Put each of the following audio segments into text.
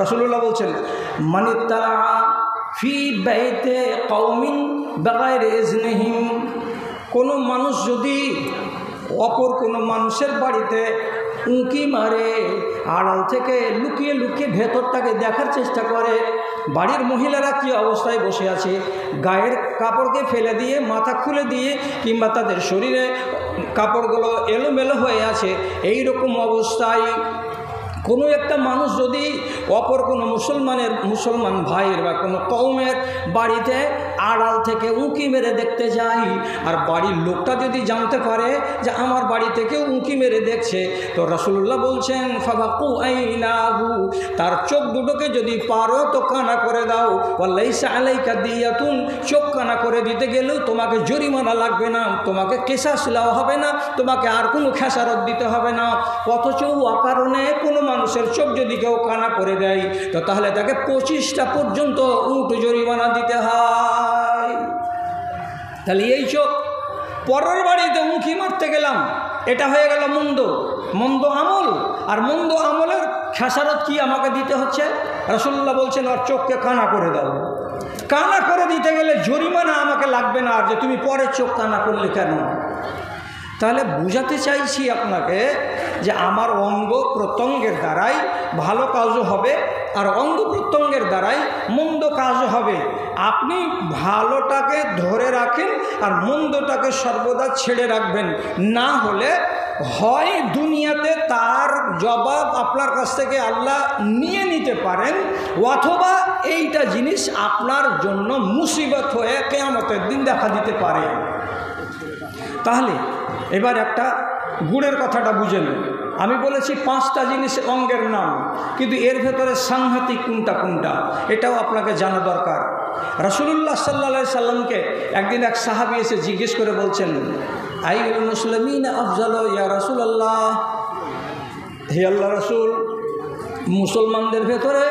রাসূলুল্লাহ বলছেন, মানিত্তারা ফি বাইতে কওমিন বিগাইরি ইজনিহিম, কোনো মানুষ যদি অপর কোনো মানুষের বাড়িতে উঁকি মারে, আড়াল থেকে লুকিয়ে লুকিয়ে ভেতরটাকে দেখার চেষ্টা করে, বাড়ির মহিলারা কী অবস্থায় বসে আছে, গায়ের কাপড়কে ফেলে দিয়ে মাথা খুলে দিয়ে কিংবা তাদের শরীরে কাপড়গুলো এলোমেলো হয়ে আছে, এই রকম অবস্থায় কোনো একটা মানুষ যদি অপর কোনো মুসলমান ভাইয়ের বা কোনো কওমের বাড়িতে আড়াল থেকে উঁকি মেরে দেখতে যায়, আর বাড়ির লোকটা যদি জানতে পারে যে আমার বাড়ি থেকেও উঁকি মেরে দেখছে, তো রাসূলুল্লাহ বলছেন ফাবাকু আইনাহু, তার চোখ দুটোকে যদি পারো তো কানা করে দাও। ওয়ালাইসা আলাইকা দিয়াতুন, চোখ কানা করে দিতে গেলেও তোমাকে জরিমানা লাগবে না, তোমাকে কিসাস দেওয়া হবে না, তোমাকে আর কোনো খেসারত দিতে হবে না। অথচ অকারণে কোনো মানুষের চোখ যদি কেউ কানা করে দেয় তো তাহলে তাকে 25টা পর্যন্ত উট জরিমানা দিতে হয়। তাহলে এই চোখ পরের বাড়িতে উঁকি মারতে গেলাম, এটা হয়ে গেল মন্দ আমল, আর মন্দ আমলের খেসারত কি আমাকে দিতে হচ্ছে? রাসূলুল্লাহ বলছেন ওর চোখকে কানা করে দাও। কানা করে দিতে গেলে জরিমানা আমাকে লাগবে না, আর যে তুমি পরের চোখ কানা করলে কেন? তাহলে বুঝাতে চাইছি আপনাকে যে আমার অঙ্গ প্রত্যঙ্গের দ্বারাই ভালো কাজও হবে আর অঙ্গ প্রত্যঙ্গের দ্বারাই মন্দ কাজও হবে। আপনি ভালোটাকে ধরে রাখেন আর মন্দটাকে সর্বদা ছেড়ে রাখবেন, না হলে হয় দুনিয়াতে তার জবাব আপনার কাছ থেকে আল্লাহ নিয়ে নিতে পারেন, অথবা এইটা জিনিস আপনার জন্য মুসিবত হয়ে কিয়ামতের দিন দেখা দিতে পারে। তাহলে এবার একটা গুড়ের কথাটা বুঝেন। আমি বলেছি 5টা জিনিস অঙ্গের নাম, কিন্তু এর ভেতরে সাংঘাতিক কোনটা এটাও আপনাকে জানা দরকার। রাসূলুল্লাহ সাল্লাল্লাহু আলাইহি সাল্লামকে একদিন এক সাহাবী এসে জিজ্ঞেস করে বলছেন, আইয়ুল মুসলিমিনা আফজালু ইয়া রাসূলুল্লাহ, হে আল্লাহ রাসূল, মুসলমানদের ভেতরে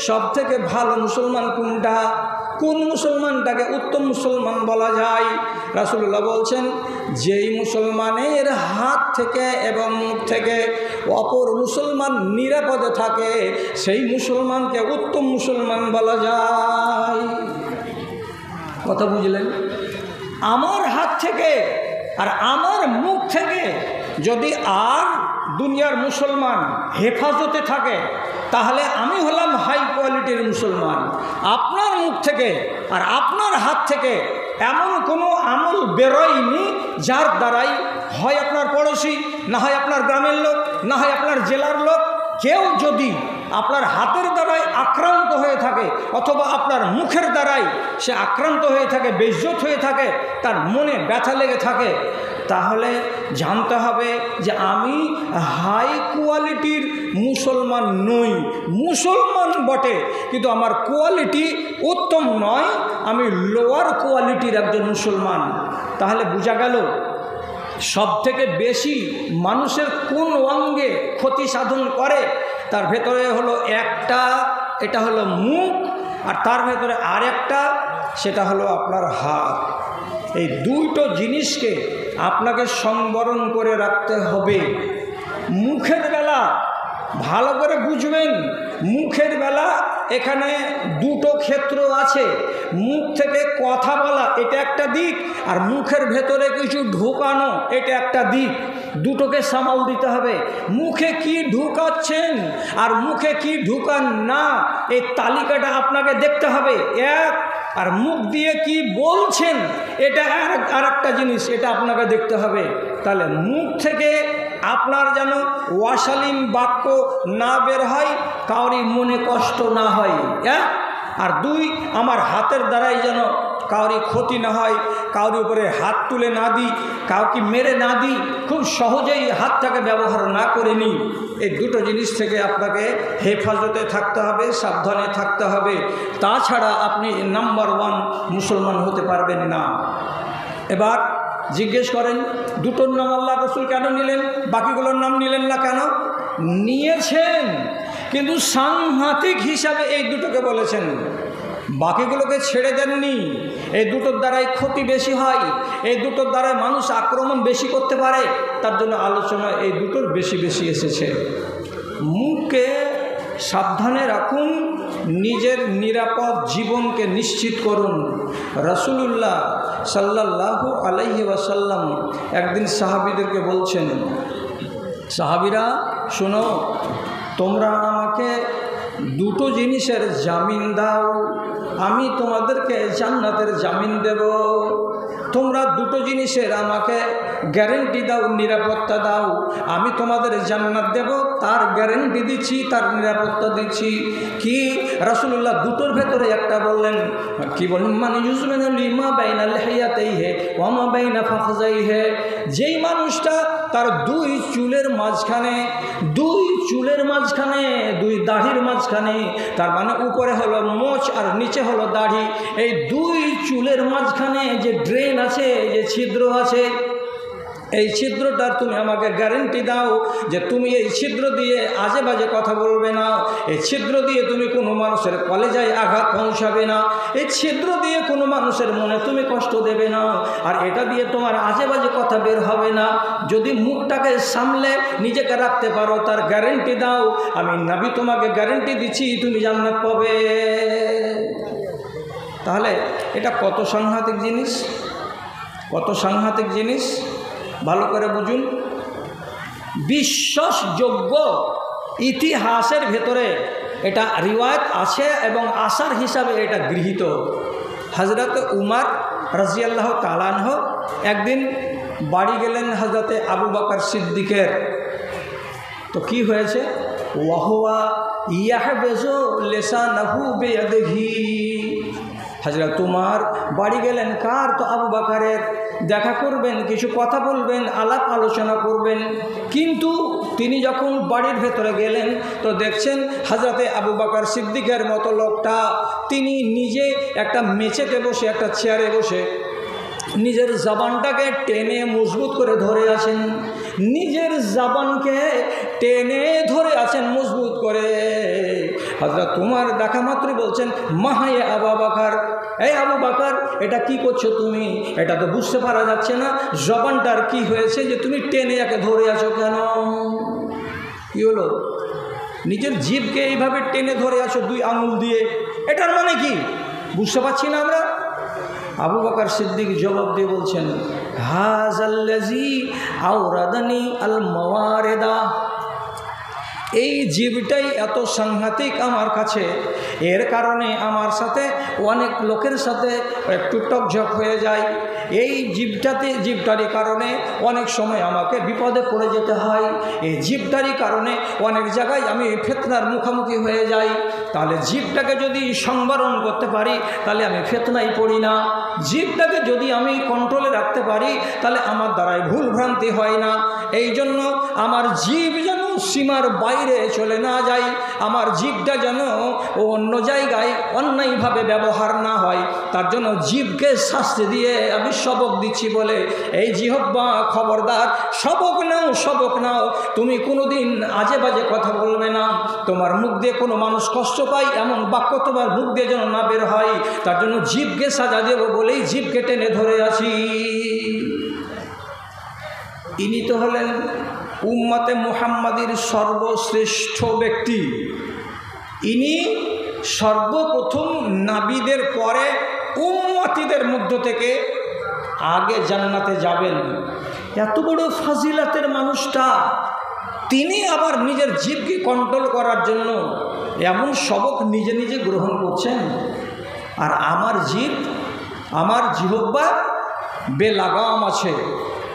সবথেকে ভালো মুসলমান কোনটা? কোন মুসলমানটাকে উত্তম মুসলমান বলা যায়? রাসূলুল্লাহ বলছেন, যেই মুসলমানের হাত থেকে এবং মুখ থেকে অপর মুসলমান নিরাপদে থাকে সেই মুসলমানকে উত্তম মুসলমান বলা যায়। কথা বুঝলেন? আমার হাত থেকে আর আমার মুখ থেকে যদি আর দুনিয়ার মুসলমান হেফাজতে থাকে তাহলে আমি হলাম হাই কোয়ালিটির মুসলমান। আপনার মুখ থেকে আর আপনার হাত থেকে এমন কোনো আমল বেরোয়নি যার দ্বারাই হয় আপনার পড়োশি, না হয় আপনার গ্রামের লোক, না হয় আপনার জেলার লোক, কেউ যদি আপনার হাতের দ্বারাই আক্রান্ত হয়ে থাকে অথবা আপনার মুখের দ্বারাই সে আক্রান্ত হয়ে থাকে, বেইজ্জত হয়ে থাকে, তার মনে ব্যথা লেগে থাকে, তাহলে জানতে হবে যে আমি হাই কোয়ালিটির মুসলমান নই। মুসলমান বটে কিন্তু আমার কোয়ালিটি উত্তম নয়, আমি লোয়ার কোয়ালিটির একজন মুসলমান। তাহলে বোঝা গেল সবথেকে বেশি মানুষের কোন অঙ্গে ক্ষতি সাধন করে। তার ভেতরে হলো একটা, এটা হলো মুখ, আর তার ভেতরে আরেকটা, সেটা হলো আপনার হাত। এই দুটো জিনিসকে আপনাকে সংবরণ করে রাখতে হবে। মুখের বেলা ভালো করে বুঝবেন, মুখের বেলা এখানে দুটো ক্ষেত্র আছে। মুখ থেকে কথা বলা এটা একটা দিক, আর মুখের ভেতরে কিছু ঢোকানো এটা একটা দিক। দুটোকে সামাল দিতে হবে। মুখে কি ঢুকাচ্ছেন আর মুখে কি ঢুকান না, এই তালিকাটা আপনাকে দেখতে হবে এক। আর মুখ দিয়ে কি বলছেন এটা আর একটা জিনিস, এটা আপনাকে দেখতে হবে। তাহলে মুখ থেকে আপনার যেন অশালীন বাক্য না বের হয়, কাউরি মনে কষ্ট না হয়, আর 2 আমার হাতের দ্বারাই যেন কাউরি ক্ষতি না হয়, কাউরি উপরে হাত তুলে না দিই, কাউকে মেরে না দিই, খুব সহজেই হাতটাকে ব্যবহার না করে নিই। এই দুটো জিনিস থেকে আপনাকে হেফাজতে থাকতে হবে, সাবধানে থাকতে হবে, তাছাড়া আপনি নাম্বার 1 মুসলমান হতে পারবেন না। এবার জিজ্ঞেস করেন, দুটোর নাম আল্লাহ রসুল কেন নিলেন, বাকিগুলোর নাম নিলেন না কেন? নিয়েছেন, কিন্তু সাংঘাতিক হিসাবে এই দুটোকে বলেছেন, বাকিগুলোকে ছেড়ে দেননি। এই দুটোর দ্বারাই ক্ষতি বেশি হয়, এই দুটোর দ্বারাই মানুষ আক্রমণ বেশি করতে পারে, তার জন্য আলোচনা এই দুটোর বেশি বেশি এসেছে। মুখকে সাবধানে রাখুন, নিজের নিরাপদ জীবনকে নিশ্চিত করুন। রাসূলুল্লাহ সাল্লাল্লাহু আলাইহি ওয়াসাল্লাম একদিন সাহাবীদেরকে বলছেন, সাহাবীরা শোনো, তোমরা আমাকে দুটো জিনিসের জামিন দাও, আমি তোমাদেরকে জান্নাতের জামিন দেব। তোমরা দুটো জিনিসের আমাকে গ্যারেন্টি দাও, নিরাপত্তা দাও, আমি তোমাদের জান্নাত দেব, তার গ্যারেন্টি দিচ্ছি, তার নিরাপত্তা দিচ্ছি। কি? রাসূলুল্লাহ দুটোর ভেতরে একটা বললেন। কি বললেন? মানে ইউজমিনু লিমা বাইনা লিহিয়াতাইহি ওয়া মা বাইনা ফাখযাইহি, যেই মানুষটা তার দুই চুলের মাঝখানে, দুই দাড়ির মাঝখানে, তার মানে উপরে হলো মোচ আর নিচে হলো দাড়ি, এই দুই চুলের মাঝখানে যে ড্রেন আছে, যে ছিদ্র আছে, এই ছিদ্রটার তুমি আমাকে গ্যারেন্টি দাও যে তুমি এই ছিদ্র দিয়ে আজে বাজে কথা বলবে না, এই ছিদ্র দিয়ে তুমি কোনো মানুষের কলেজায় আঘাত পৌঁছাবে না, এই ছিদ্র দিয়ে কোনো মানুষের মনে তুমি কষ্ট দেবে না, আর এটা দিয়ে তোমার আজে বাজে কথা বের হবে না। যদি মুখটাকে সামলে নিজেকে রাখতে পারো, তার গ্যারেন্টি দাও, আমি নবী তোমাকে গ্যারেন্টি দিচ্ছি তুমি জান্নাত পাবে। তাহলে এটা কত সাংঘাতিক জিনিস, কত সাংঘাতিক জিনিস, ভালো করে বুঝুন। বিশ্বাসযোগ্য ইতিহাসের ভেতরে এটা রিওয়ায়াত আছে এবং আসার হিসাবে এটা গৃহীত। হযরত উমর রাদিয়াল্লাহু তাআলা আনহু একদিন বাড়ি গেলেন হযরতে আবু বকর সিদ্দিকের। তো কি হয়েছে? ওয়াহুয়া ইয়াহবিজু লিসানাহু বিয়াদিহি। হযরত উমর বাড়ি গেলেন কার? তো আবু বকরের। দেখা করবেন, কিছু কথা বলবেন, আলাপ আলোচনা করবেন। কিন্তু তিনি যখন বাড়ির ভেতরে গেলেন তো দেখছেন হযরতে আবু বকর সিদ্দিকের মতো লোকটা তিনি নিজে একটা মেঝেতে বসে, একটা চেয়ারে বসে নিজের জবানটাকে টেনে মজবুত করে ধরে আছেন, নিজের জবানকে টেনে ধরে আছেন মজবুত করে। হযরত উমর দেখা মাত্রই বলছেন, মাহায়ে আবু বকর, এই আবু বকর, এটা কি করছো তুমি? এটা তো বুঝতে পারা যাচ্ছে না জবানটার কি হয়েছে যে তুমি টেনে একে ধরে আছো কেন? কি হলো? নিজের জিভকে এইভাবে টেনে ধরে আছো দুই আঙুল দিয়ে, এটার মানে কি বুঝতে পারছি না আমরা। আবু বকর সিদ্দিক জবাব দিয়ে বলছেন, হাযাল্লাযী আওরাদানি আল মাওয়ারিদা, এই জীবটাই এত সাংঘাতিক আমার কাছে, এর কারণে আমার সাথে অনেক লোকের সাথে একটু টকঝক হয়ে যায়। এই জীবটারই কারণে অনেক সময় আমাকে বিপদে পড়ে যেতে হয়, এই জীবটারই কারণে অনেক জায়গায় আমি ফিতনার মুখোমুখি হয়ে যাই। তাহলে জীবটাকে যদি সংবরণ করতে পারি তাহলে আমি ফিতনায় পড়ি না, জীবটাকে যদি আমি কন্ট্রোলে রাখতে পারি তাহলে আমার দ্বারাই ভুল ভ্রান্তি হয় না। এই জন্য আমার জীব যেন সীমার বাইরে চলে না যায়, আমার জীবটা যেন অন্য জায়গায় অন্যায়ভাবে ব্যবহার না হয়, তার জন্য জীবকে শাস্তি দিয়ে আমি সবক দিচ্ছি বলে, এই জিহ্বা খবরদার, সবক নাও, সবক নাও, তুমি কোনোদিন আজে বাজে কথা বলবে না, তোমার মুখ দিয়ে কোনো মানুষ কষ্ট পায় এমন বাক্য তোমার মুখ দিয়ে যেন না বের হয়, তার জন্য জীবকে সাজা দেব বলেই জীবকে টেনে ধরে আছি। ইনি তো হলেন উম্মতে মুহাম্মাদির সর্বশ্রেষ্ঠ ব্যক্তি, ইনি সর্বপ্রথম নাবিদের পরে উম্মতিদের মধ্য থেকে আগে জান্নাতে যাবেন। এত বড় ফাজিলাতের মানুষটা, তিনি আবার নিজের জীবকে কন্ট্রোল করার জন্য এমন সবক নিজে নিজে গ্রহণ করছেন। আর আমার জীব, আমার জিহ্বা বেলাগাম আছে,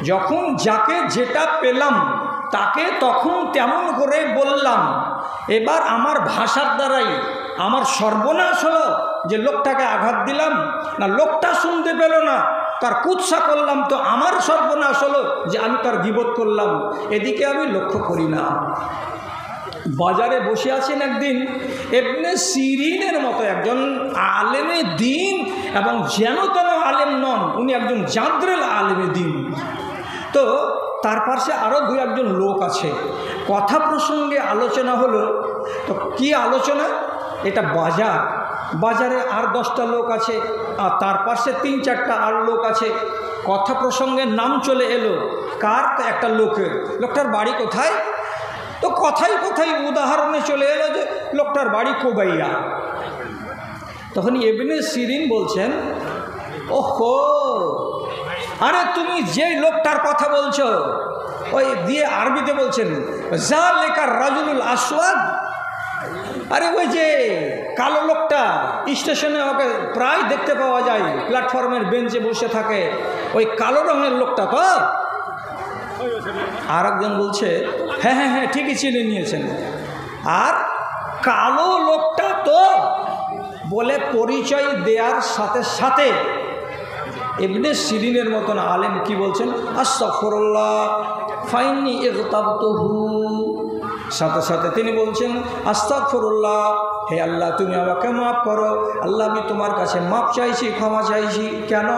যখন যাকে যেটা পেলাম তাকে তখন তেমন করে বললাম। এবার আমার ভাষার দ্বারাই আমার সর্বনাশ হলো যে লোকটাকে আঘাত দিলাম, না লোকটা শুনতে পেল না, তার কুৎসা করলাম, তো আমার সর্বনাশ হলো যে আমি তার গীবত করলাম। এদিকে আমি লক্ষ্য করি না। বাজারে বসে আছেন একদিন ইবনে সিরিনের মতো একজন আলেমে দিন, এবং যেন তেন আলেম নন, উনি একজন জাদ্রেল আলেমে দিন। তো তার পাশে আরও দু একজন লোক আছে, কথা প্রসঙ্গে আলোচনা হলো। তো কি আলোচনা? এটা বাজার, বাজারে আর 10টা লোক আছে, আর তার পাশে 3-4টা আর লোক আছে। কথা প্রসঙ্গে নাম চলে এলো কার? একটা লোকের। লোকটার বাড়ি কোথায়? তো কথাই কথাই উদাহরণে চলে এলো যে লোকটার বাড়ি কোবাইয়া। তখন ইবনে সিরিন বলছেন, ওহো, আরে তুমি যে লোকটার কথা বলছো, ওই দিয়ে আরবিতে বলছেন জালেকার রাজুলুল আসওয়াদ, আরে ওই যে কালো লোকটা, স্টেশনে ওকে প্রায় দেখতে পাওয়া যায়, প্ল্যাটফর্মের বেঞ্চে বসে থাকে, ওই কালো রঙের লোকটা তো। আর একজন বলছে, হ্যাঁ হ্যাঁ হ্যাঁ ঠিকই চিনে নিয়েছেন, আর কালো লোকটা তো বলে পরিচয় দেওয়ার সাথে সাথে ইবনে সিরিনের মতন আলেম কি বলছেন, আস্তাগফিরুল্লাহ ফাইন্নী ইগতাবতুহু, সাথে সাথে তিনি বলছেন আস্তাগফিরুল্লাহ, হে আল্লাহ তুমি আমাকে মাফ করো, আল্লাহ আমি তোমার কাছে মাফ চাইছি, ক্ষমা চাইছি। কেন?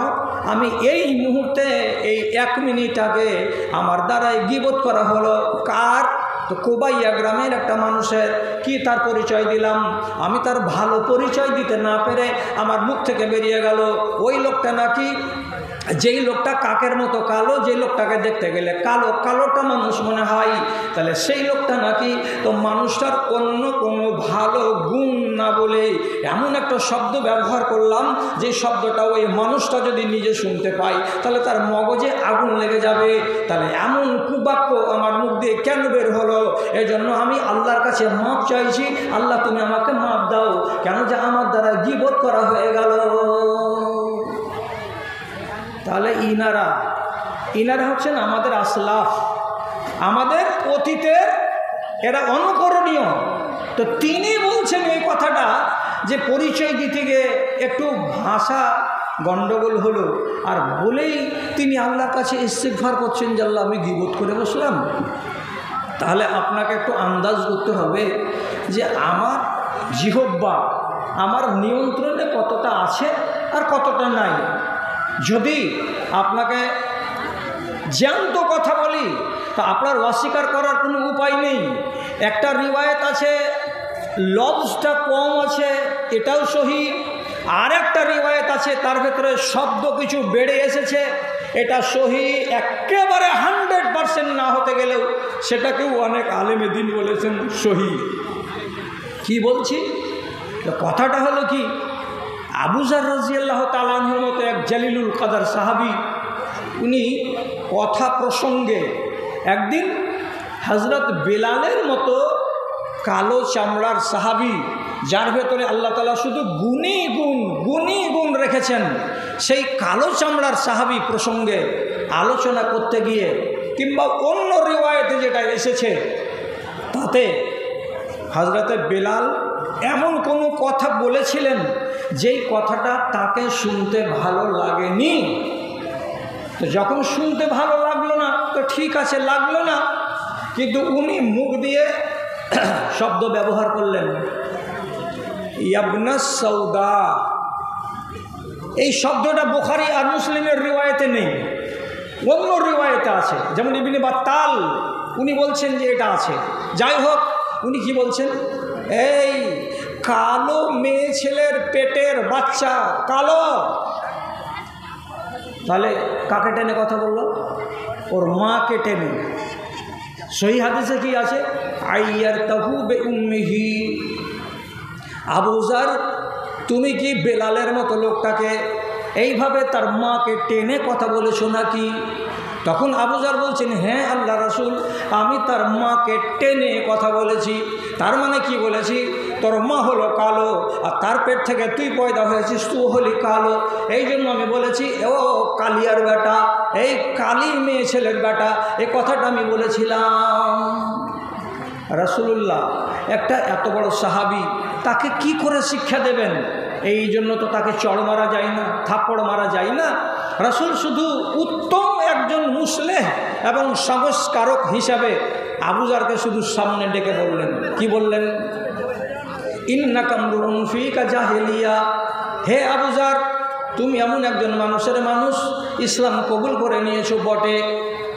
আমি এই মুহূর্তে এই 1 মিনিট আগে আমার দ্বারাই গীবত করা হলো। কার? তো কোবাইয়া গ্রামের একটা মানুষের। কি তার পরিচয় দিলাম? আমি তার ভালো পরিচয় দিতে না পেরে আমার মুখ থেকে বেরিয়ে গেল ওই লোকটা নাকি, যেই লোকটা কাকের মতো কালো, যে লোকটাকে দেখতে গেলে কালো, কালোটা মানুষ মনে হয়, তাহলে সেই লোকটা নাকি। তো মানুষটার অন্য কোনো ভালো গুণ না বলে এমন একটা শব্দ ব্যবহার করলাম, যে শব্দটা ওই মানুষটা যদি নিজে শুনতে পায় তাহলে তার মগজে আগুন লেগে যাবে। তাহলে এমন কুবাক্য আমার মুখ দিয়ে কেন বের হলো? এজন্য আমি আল্লাহর কাছে মাপ চাইছি, আল্লাহ তুমি আমাকে মাপ দাও, কেন যে আমার দ্বারা গীবত করা হয়ে গেল। তাহলে ইনারা হচ্ছেন আমাদের আসলাফ, আমাদের অতীতের, এরা অনুকরণীয়। তো তিনি বলছেন এই কথাটা যে পরিচয় দিতে গিয়ে একটু ভাষা গণ্ডগোল হলো, আর বলেই তিনি আল্লাহর কাছে ইস্তিগফার করছেন যে আল্লাহ আমি গীবত করে বসলাম। তাহলে আপনাকে একটু আন্দাজ করতে হবে যে আমার জিহ্বা আমার নিয়ন্ত্রণে কতটা আছে আর কতটা নাই। যদি আপনাকে জ্যান্ত কথা বলি তা আপনার অস্বীকার করার কোনো উপায় নেই। একটা রিওয়ায়েত আছে লফজটা কম আছে, এটাও সহি। আর একটা রিওয়ায়েত আছে তার ভেতরে শব্দ কিছু বেড়ে এসেছে, এটা সহি। একেবারে 100% না হতে গেলেও সেটাকেও অনেক আলেমে দিন বলেছেন সহি। কি বলছি? কথাটা হলো কি, আবু যার রাদিয়াল্লাহু তাআলা আনহুর মতো এক জালিলুল কাদার সাহাবী, উনি কথা প্রসঙ্গে একদিন হযরত বেলালের মতো কালো চামড়ার সাহাবী, যার ভেতরে আল্লাহ তাআলা শুধু গুণী গুণ রেখেছেন, সেই কালো চামড়ার সাহাবী প্রসঙ্গে আলোচনা করতে গিয়ে, কিংবা অন্য রিওয়ায়েতে যেটা এসেছে তাতে হযরতে বেলাল এমন কোনো কথা বলেছিলেন যেই কথাটা তাকে শুনতে ভালো লাগেনি। তো যখন শুনতে ভালো লাগলো না তো ঠিক আছে, লাগলো না, কিন্তু উনি মুখ দিয়ে শব্দ ব্যবহার করলেন ইয়াবনাস সৌদা। এই শব্দটা বুখারী আর মুসলিমের রিওয়ায়েতে নেই, অন্য রিওয়ায়েতে আছে। যেমন ইবনে বাত্তাল উনি বলছেন যে এটা আছে। যাই হোক, উনি কি বলছেন, এই কালো মেয়ে ছেলের পেটের বাচ্চা কালো। তাহলে কাকে টেনে কথা বললো? ওর মাকে টেনে। সহি হাদিসে কি আছে? আইয়ারতাহু বিউম্মিহি। আবু যার, তুমি কি বেলালের মতো লোকটাকে এইভাবে তার মাকে টেনে কথা বলেছো নাকি? তখন আবু যার বলছেন, হ্যাঁ আল্লাহ রাসূল, আমি তার মাকে টেনে কথা বলেছি। তার মানে কি বলেছি? তোর মা হলো কালো, আর তার পেট থেকে তুই পয়দা হয়েছিস, তুই হলি কালো। এই জন্য আমি বলেছি ও কালিয়ার বেটা, এই কালি মেয়ে ছেলের বেটা, এই কথাটা আমি বলেছিলাম। রাসূলুল্লাহ একটা এত বড় সাহাবী, তাকে কি করে শিক্ষা দেবেন? এই জন্য তো তাকে চড় মারা যায় না, থাপ্পড় মারা যায় না। রাসূল শুধু উত্তম একজন মুসলেহ এবং সংস্কারক হিসাবে আবু যারকে শুধু সামনে ডেকে বললেন, কি বললেন? ইন্নাকা মরউন ফিকা জাহিলিয়া। হে আবু যার, তুমি এমন একজন মানুষের মানুষ, ইসলাম কবুল করে নিয়েছো বটে,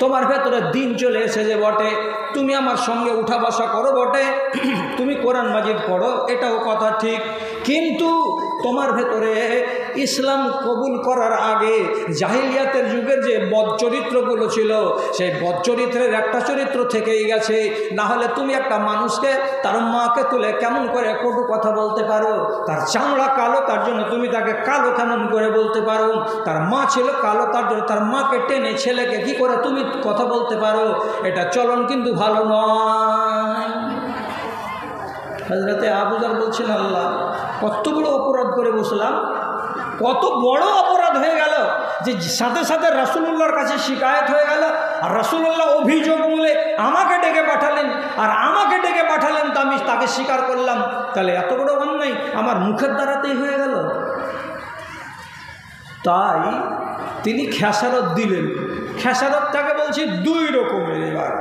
তোমার ভেতরে দিন চলে এসেছে বটে, তুমি আমার সঙ্গে উঠা বসা করো বটে, তুমি কোরআন মাজিদ পড়ো, এটাও কথা ঠিক, কিন্তু তোমার ভেতরে ইসলাম কবুল করার আগে জাহিলিয়াতের যুগের যে বদ চরিত্রগুলো ছিল, সেই বদ চরিত্রের একটা চরিত্র থেকেই গেছে। না হলে তুমি একটা মানুষকে তার মাকে তুলে কেমন করে কটু কথা বলতে পারো? তার চামড়া কালো, তার জন্য তুমি তাকে কালো কেমন করে বলতে পারো? তার মা ছিল কালো, তার জন্য তার মাকে টেনে ছেলেকে কি করে তুমি কথা বলতে পারো? এটা চলন কিন্তু ভালো নয়। হযরতে আবু যর বলছেন, আল্লাহ কত বড় অপরাধ করে বসলাম, কত বড় অপরাধ হয়ে গেল যে সাথে সাথে রাসূলুল্লাহর কাছে শিকায়ত হয়ে গেল। আর রাসূলুল্লাহ অভিযোগ বলে আমাকে ডেকে পাঠালেন, আর আমাকে ডেকে পাঠালেন তো আমি তাকে স্বীকার করলাম। তাহলে এত বড় অন্যায় আমার মুখের দ্বারাতেই হয়ে গেল। তাই তিনি খেসারত দিলেন। খেসারতটাকে বলছি দুই রকমের। এবার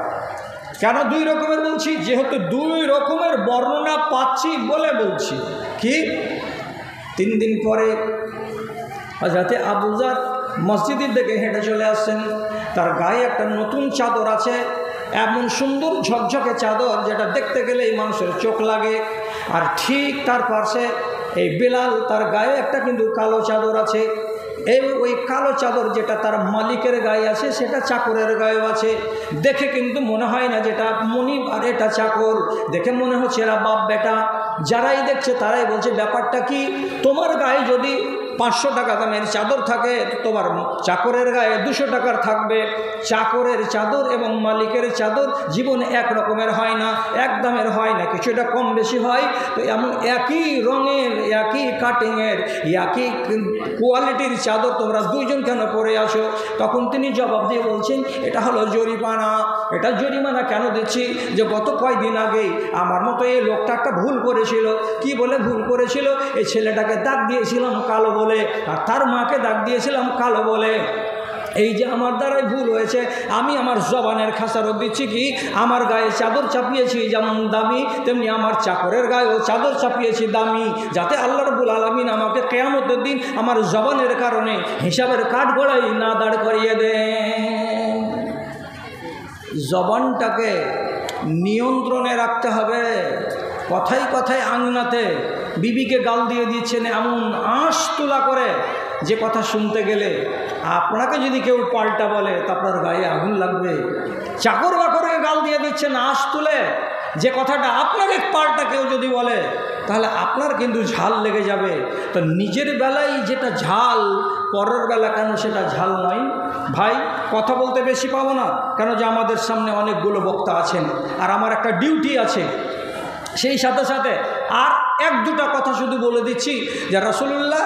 কেন দুই রকমের বলছি? যেহেতু দুই রকমের বর্ণনা পাচ্ছি বলে বলছি। কি? 3 দিন পরে হযরতে আবু যর মসজিদের দিকে হেঁটে চলে আসছেন। তার গায়ে একটা নতুন চাদর আছে, এমন সুন্দর ঝকঝকে চাদর যেটা দেখতে গেলে এই মানুষের চোখ লাগে। আর ঠিক তার পাশে এই বেলাল, তার গায়ে একটা কিন্তু কালো চাদর আছে। ওই কালো চাদর যেটা তার মালিকের গায়ে আছে সেটা চাকরের গায়েও আছে। দেখে কিন্তু মনে হয় না যেটা মনিব আর এটা চাকর, দেখে মনে হচ্ছে এরা বাপ বেটা। যারাই দেখছে তারাই বলছে ব্যাপারটা কি? তোমার গায়ে যদি 500 টাকা দামের চাদর থাকে, তোমার চাকরের গায়ে 200 টাকার থাকবে। চাকরের চাদর এবং মালিকের চাদর জীবনে এক রকমের হয় না, এক দামের হয় না, কিছুটা কম বেশি হয়। তো এমন একই রঙের, একই কাটিংয়ের, একই কোয়ালিটির চাদর তোমরা দুইজন কেন পরে আসো? তখন তিনি জবাব দিয়ে বলছেন, এটা হলো জরিমানা। এটা জরিমানা কেন দিচ্ছি? যে গত কয়েকদিন আগেই আমার মতো এই লোকটা একটা ভুল করেছিল। কি বলে ভুল করেছিল? এই ছেলেটাকে দাগ দিয়েছিলাম কালো বলে, আর তার মাকে দাগ দিয়েছিলাম কালো বলে। এই যে আমার দ্বারাই ভুল হয়েছে, আমি আমার জবানের খেসারত দিচ্ছি কি? আমার গায়ে চাদর চাপিয়েছি যেমন দামি, তেমনি আমার চাকরের গায়েও চাদর চাপিয়েছি দামি, যাতে আল্লাহ রাব্বুল আলামিন আমাকে কিয়ামতের দিন আমার জবানের কারণে হিসাবের কাঠগড়াই না দাঁড় করিয়ে দেন। জবানটাকে নিয়ন্ত্রণে রাখতে হবে। কথায় কথায় আঙনাতে বিবিকে গাল দিয়ে দিচ্ছেন এমন আঁশ তোলা করে, যে কথা শুনতে গেলে আপনাকে যদি কেউ পাল্টা বলে তা আপনার গায়ে আগুন লাগবে। চাকর বাকরকে গাল দিয়ে দিচ্ছেন আঁশ তুলে, যে কথাটা আপনাকে পাল্টা কেউ যদি বলে তাহলে আপনার কিন্তু ঝাল লেগে যাবে। তো নিজের বেলায় যেটা ঝাল, পরের বেলা কেন সেটা ঝাল নয়? ভাই কথা বলতে বেশি পাবো না, কেন যে আমাদের সামনে অনেকগুলো বক্তা আছেন, আর আমার একটা ডিউটি আছে। সেই সাথে সাথে আর 1-2টা কথা শুধু বলে দিচ্ছি যে রাসূলুল্লাহ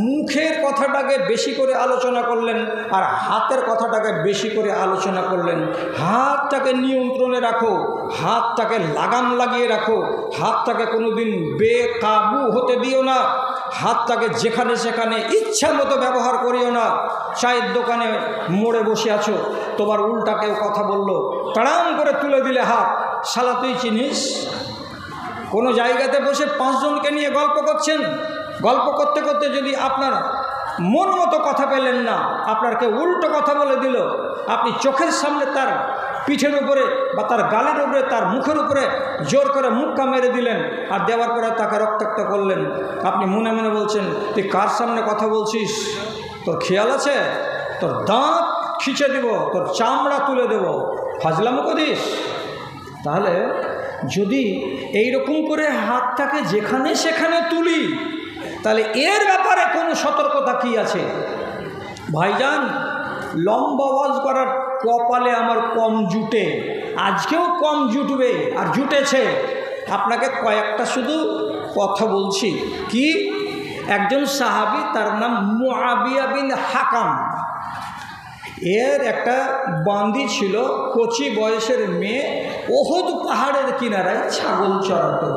মুখের কথাটাকে বেশি করে আলোচনা করলেন, আর হাতের কথাটাকে বেশি করে আলোচনা করলেন। হাতটাকে নিয়ন্ত্রণে রাখো, হাতটাকে লাগাম লাগিয়ে রাখো, হাতটাকে কোনোদিন বেকাবু হতে দিও না। হাতটাকে যেখানে সেখানে ইচ্ছা মতো ব্যবহার করিও না। চায়ের দোকানে মোড়ে বসে আছো, তোমার উল্টা কেউ কথা বললো, তাড়াম করে তুলে দিলে হাত, শালা তুই চিনিস? কোনো জায়গাতে বসে 5 জনকে নিয়ে গল্প করছেন, গল্প করতে করতে যদি আপনার মন মতো কথা পেলেন না, আপনার কেউ উল্টো কথা বলে দিল, আপনি চোখের সামনে তার পিঠের উপরে বা তার গালের উপরে, তার মুখের উপরে জোর করে মুক্কা মেরে দিলেন, আর দেওয়ার পরে তাকে রক্তাক্ত করলেন। আপনি মনে মনে বলছেন, তুই কার সামনে কথা বলছিস? তোর খেয়াল আছে? তোর দাঁত খিঁচে দেব, তোর চামড়া তুলে দেব, ফাজলামো করিস? তাহলে যদি এই রকম করে হাতটাকে যেখানে সেখানে তুলি, তাহলে এর ব্যাপারে কোনো সতর্কতা কি আছে? ভাইজান, লম্বা ওয়াজ করার কপালে আমার কম জুটে, আজকেও কম জুটবে, আর জুটেছে। আপনাকে কয়েকটা শুধু কথা বলছি। কি? একজন সাহাবী, তার নাম মুআবিয়া বিন হাকাম। এর একটা বান্দি ছিল, কচি বয়সের মেয়ে, ওহদ পাহাড়ের কিনারায় ছাগল চড়াতো।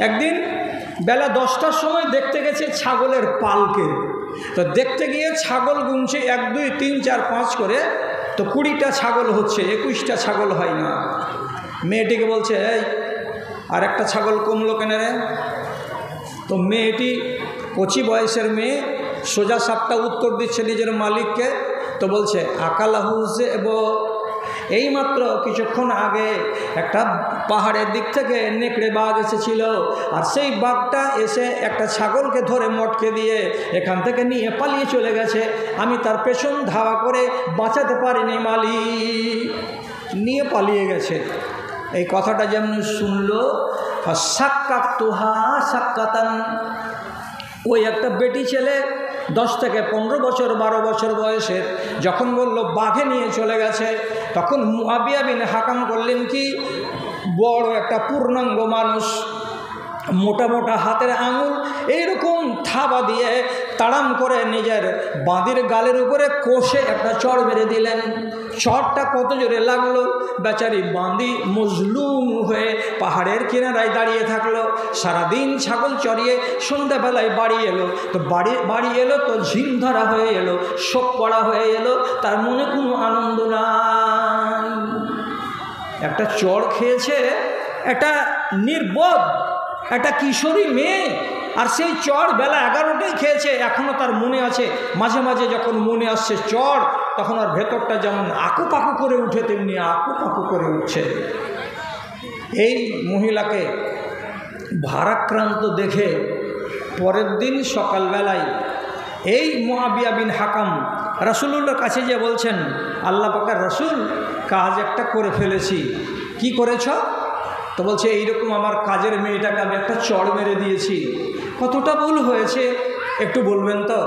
একদিন বেলা 10টার সময় দেখতে গেছে ছাগলের পালকে। তো দেখতে গিয়ে ছাগল গুনছে 1, 2, 3, 4, 5 করে। তো 20টা ছাগল হচ্ছে, 21টা ছাগল হয় না। মেয়েটিকে বলছে, এই আর একটা ছাগল কমলো কেন রে? তো মেয়েটি, কচি বয়সের মেয়ে, সোজা সাপটা উত্তর দিচ্ছে নিজের মালিককে। তো বলছে, আকালাহুজে, এইমাত্র কিছুক্ষণ আগে একটা পাহাড়ের দিক থেকে নেকড়ে বাঘ এসেছিল, আর সেই বাঘটা এসে একটা ছাগলকে ধরে মটকে দিয়ে এখান থেকে নিয়ে পালিয়ে চলে গেছে। আমি তার পেছন ধাওয়া করে বাঁচাতে পারিনি, মালিক নিয়ে পালিয়ে গেছে। এই কথাটা যেমন শুনলো, সাক্কাতুহা সাক্কাতান, ওই একটা বেটি ছেলে 10 থেকে 15 বছর 12 বছর বয়সের, যখন বলল বাঘে নিয়ে চলে গেছে, তখন মুআবিয়া বিন হাকাম করলেন কি, বড় একটা পূর্ণাঙ্গ মানুষ, মোটা মোটা হাতের আঙুল এইরকম থাবা দিয়ে তাড়াম করে নিজের বাঁদির গালের উপরে কষে একটা চড় মেরে দিলেন। চড়টা কত জোরে লাগলো, বেচারি বাঁদি মজলুম হয়ে পাহাড়ের কিনারায় দাঁড়িয়ে থাকলো। সারাদিন ছাগল চড়িয়ে সন্ধ্যাবেলায় বাড়ি এলো, তো বাড়ি এলো তো ঝিম ধরা হয়ে এলো, শোক পড়া হয়ে এলো, তার মনে কোনো আনন্দ নাই। একটা চড় খেয়েছে একটা নির্বোধ একটা কিশোরী মেয়ে, আর সেই চড় বেলা 11টায় খেয়েছে। এখনও তার মনে আছে, মাঝে মাঝে যখন মনে আসছে চড়, তখন আর ভেতরটা যেমন আকুপাকু করে উঠে তেমনি আকুপাকু করে উঠছে। এই মহিলাকে ভারাক্রান্ত দেখে পরের দিন সকালবেলায় এই মুআবিয়া বিন হাকাম রাসূলুল্লাহর কাছে যে বলছেন, আল্লাহ পাকের রাসূল, কাজ একটা করে ফেলেছি। কি করেছ? তো বলছে, এইরকম আমার কাজের মেয়েটাকে আমি একটা চড় মেরে দিয়েছি। কতটা ভুল হয়েছে একটু বলবেন তো?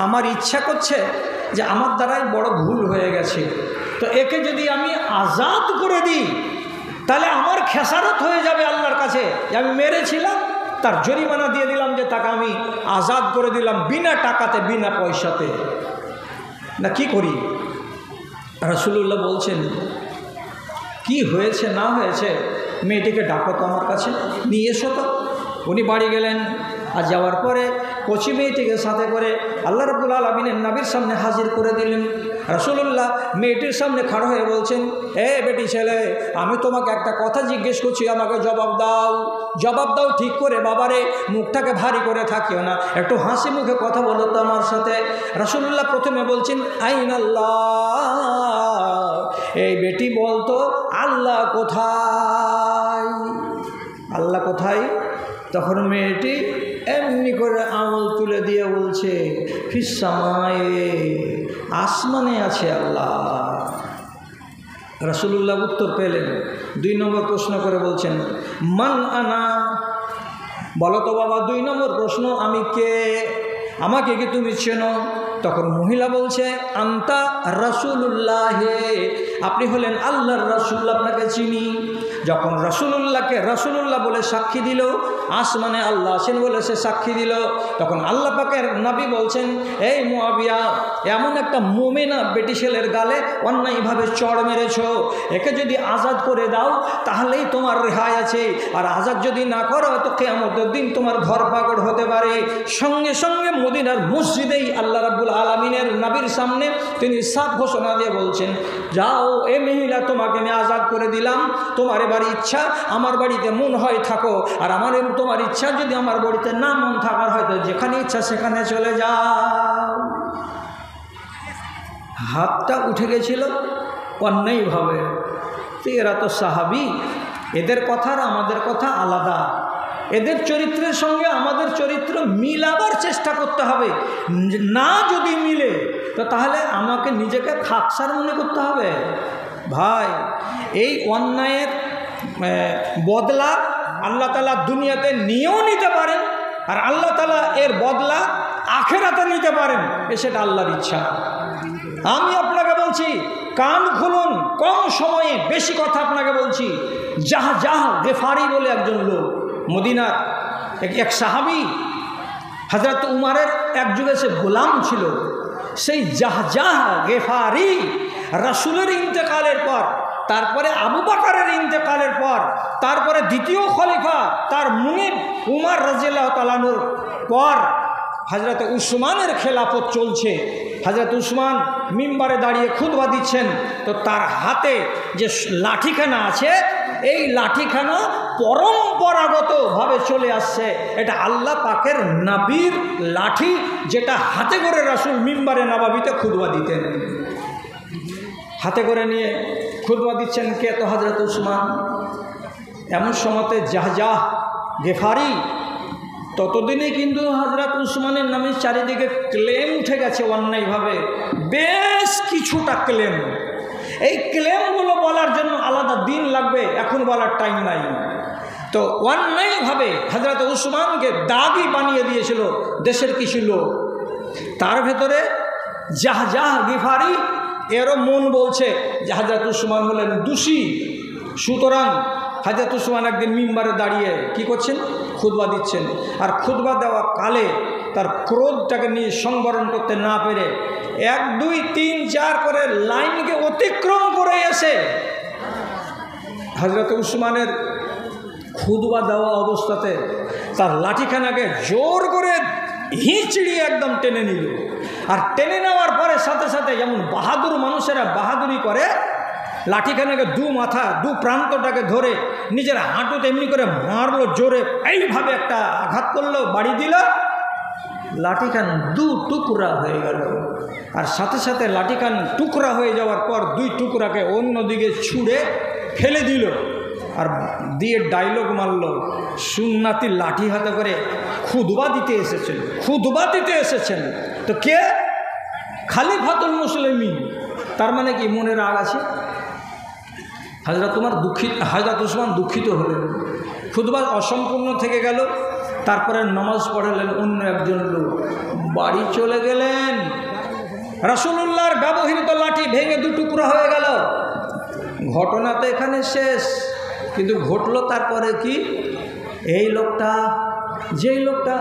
আমার ইচ্ছা করছে যে আমার দ্বারাই বড় ভুল হয়ে গেছে, তো একে যদি আমি আজাদ করে দিই তাহলে আমার খেসারত হয়ে যাবে আল্লাহর কাছে যে আমি মেরেছিলাম, তার জরিমানা দিয়ে দিলাম, যে তাকে আমি আজাদ করে দিলাম বিনা টাকাতে বিনা পয়সাতে। না কি করি? রাসূলুল্লাহ বলছেন, কি হয়েছে না হয়েছে মেয়েটিকে ডাকো তো আমার কাছে, নিয়ে এসো তো। উনি বাড়ি গেলেন, আর যাওয়ার পরে কচি মেয়েটিকে সাথে করে আল্লাহ রাব্বুল আলামিনের নবীর সামনে হাজির করে দিলেন। রাসূলুল্লাহ মেয়েটির সামনে খাড়া হয়ে বলছেন, এ বেটি ছেলে, আমি তোমাকে একটা কথা জিজ্ঞেস করছি, আমাকে জবাব দাও, জবাব দাও ঠিক করে বাবারে, মুখটাকে ভারী করে থাকিও না, একটু হাসি মুখে কথা বলো তো আমার সাথে। রাসূলুল্লাহ প্রথমে বলছেন, আইন আল্লাহ, এই বেটি বলতো আল্লাহ কোথায়, আল্লাহ কোথায়? তখন মেয়েটি এমনি করে আঙুল তুলে দিয়ে বলছে, ফিস সামায়ে, আসমানে আছে আল্লাহ। রাসূলুল্লাহ উত্তর পেলেন। 2 নম্বর প্রশ্ন করে বলছেন, মান আনা, বলো তো বাবা 2 নম্বর প্রশ্ন, আমি কে, আমাকে কি তুমি চেনো? তখন মহিলা বলছে, আন্তা রাসূলুল্লাহ, আপনি হলেন আল্লাহর রাসূল, আপনাকে চিনি। যখন রাসূলুল্লাহকে রাসূলুল্লাহ বলে সাক্ষী দিল, আসমানে আল্লাহ আছেন বলে সে সাক্ষী দিল, তখন আল্লাহ পাকের নবী বলছেন, এই মুআবিয়া, এমন একটা মুমিনা বেটি ছেলের গালে অন্যায়ভাবে চড় মেরেছ, একে যদি আজাদ করে দাও তাহলেই তোমার রেহাই আছে, আর আজাদ যদি না করো তো কিয়ামতের দিন তোমার ঘর পাকড় হতে পারে। সঙ্গে সঙ্গে মদিনার মসজিদেই আল্লাহ রাব্বুল আলামিনের নবীর সামনে তিনি সাফ ঘোষণা দিয়ে বলছেন, যাও এ মহিলা, তোমাকে আমি আজাদ করে দিলাম, তোমার এবার ইচ্ছা আমার বাড়িতে মন হয় থাকো, আর আমার তোমার ইচ্ছা যদি আমার বাড়িতে না মন থাকার হয়তো যেখানে ইচ্ছা সেখানে চলে যাও। হাতটা উঠে গেছিল অন্যায়ভাবে। তো এরা তো সাহাবী, এদের কথা আর আমাদের কথা আলাদা, এদের চরিত্রের সঙ্গে আমাদের চরিত্র মিলাবার চেষ্টা করতে হবে, না যদি মিলে তো তাহলে আমাকে নিজেকে খাকসার মনে করতে হবে। ভাই, এই অন্যায়ের বদলা আল্লাহ তাআলা দুনিয়াতে নিয়েও নিতে পারেন, আর আল্লাহ তাআলা এর বদলা আখিরাতে নিতে পারেন, সেটা আল্লাহর ইচ্ছা। আমি আপনাকে বলছি, কান খুলুন, কম সময়ে বেশি কথা আপনাকে বলছি। জাহ গেফারি বলে একজন লোক, মদিনার এক সাহাবী, হযরত উমারের এক যুগে সে গোলাম ছিল। সেই জাহ গেফারি রাসূলের ইন্তেকালের পর, তারপরে আবু বকরের ইন্তেকালের পর, তারপরে দ্বিতীয় খলিফা তার মুনিব উমর রাদিয়াল্লাহু তাআলা আনহুর পর হযরত উসমানের খেলাফত চলছে। হযরত উসমান মিম্বারে দাঁড়িয়ে খুতবা দিচ্ছেন, তো তার হাতে যে লাঠিখানা আছে, এই লাঠিখানা পরম্পরাগতভাবে চলে আসছে, এটা আল্লাহ পাকের নবীর লাঠি, যেটা হাতে করে রাসূল মিম্বারে নববীতে খুতবা দিতেন। হাতে করে নিয়ে খুতবা দিচ্ছেন কে? তো হযরত উসমান। এমন সময়তে জাহজাহ গেফারি, ততদিনে কিন্তু হযরত উসমানের নামে চারিদিকে ক্লেম উঠে গেছে অন্যায়ভাবে, বেশ কিছুটা ক্লেম। এই ক্লেমগুলো বলার জন্য আলাদা দিন লাগবে, এখন বলার টাইম নাই। তো অন্যায়ভাবে হযরত উসমানকে দাগি বানিয়ে দিয়েছিল দেশের কিছু লোক। তার ভেতরে জাহজাহ গিফারি, এরও মন বলছে যে হযরত উসমান হলেন দোষী। সুতরাং হযরত উসমান একদিন মিম্বারে দাঁড়িয়ে কি করছেন? খুতবা দিচ্ছেন। আর খুতবা দেওয়া কালে তার ক্রোধটাকে নিয়ে সংবরণ করতে না পেরে 1 2 3 4 করে লাইনকে অতিক্রম করে এসে হযরত উসমানের খুতবা দেওয়া অবস্থাতে তার লাঠিখানাকে জোর করে হিঁচড়িয়ে একদম টেনে নিল। আর টেনে নেওয়ার পরে সাথে সাথে যেমন বাহাদুর মানুষেরা বাহাদুরি করে, লাঠিখানাকে মাথা দু প্রান্তটাকে ধরে নিজের হাঁটুতে এমনি করে মারলো জোরে, এইভাবে একটা আঘাত করলো, বাড়ি দিল, লাঠিখান 2 টুকরা হয়ে গেল। আর সাথে সাথে লাঠিখান টুকরা হয়ে যাওয়ার পর 2 টুকরাকে অন্যদিকে ছুঁড়ে ফেলে দিল। আর দিয়ে ডায়লগ মারল, সুন্নাতি লাঠি হাতে করে খুতবা দিতে এসেছেন, খুতবা দিতে এসেছেন। তো কে? খলিফাতুল মুসলিমিন। তার মানে কি মনে রাগ আছে? হযরত উসমান দুঃখিত হলেন, খুতবা অসম্পূর্ণ থেকে গেল। তারপরে নামাজ পড়ালেন অন্য একজন লোক, বাড়ি চলে গেলেন। রাসূলুল্লাহর ব্যবহৃত লাঠি ভেঙে 2 টুকরা হয়ে গেল। ঘটনা তো এখানে শেষ, কিন্তু ঘটলো তারপরে কি? যেই লোকটা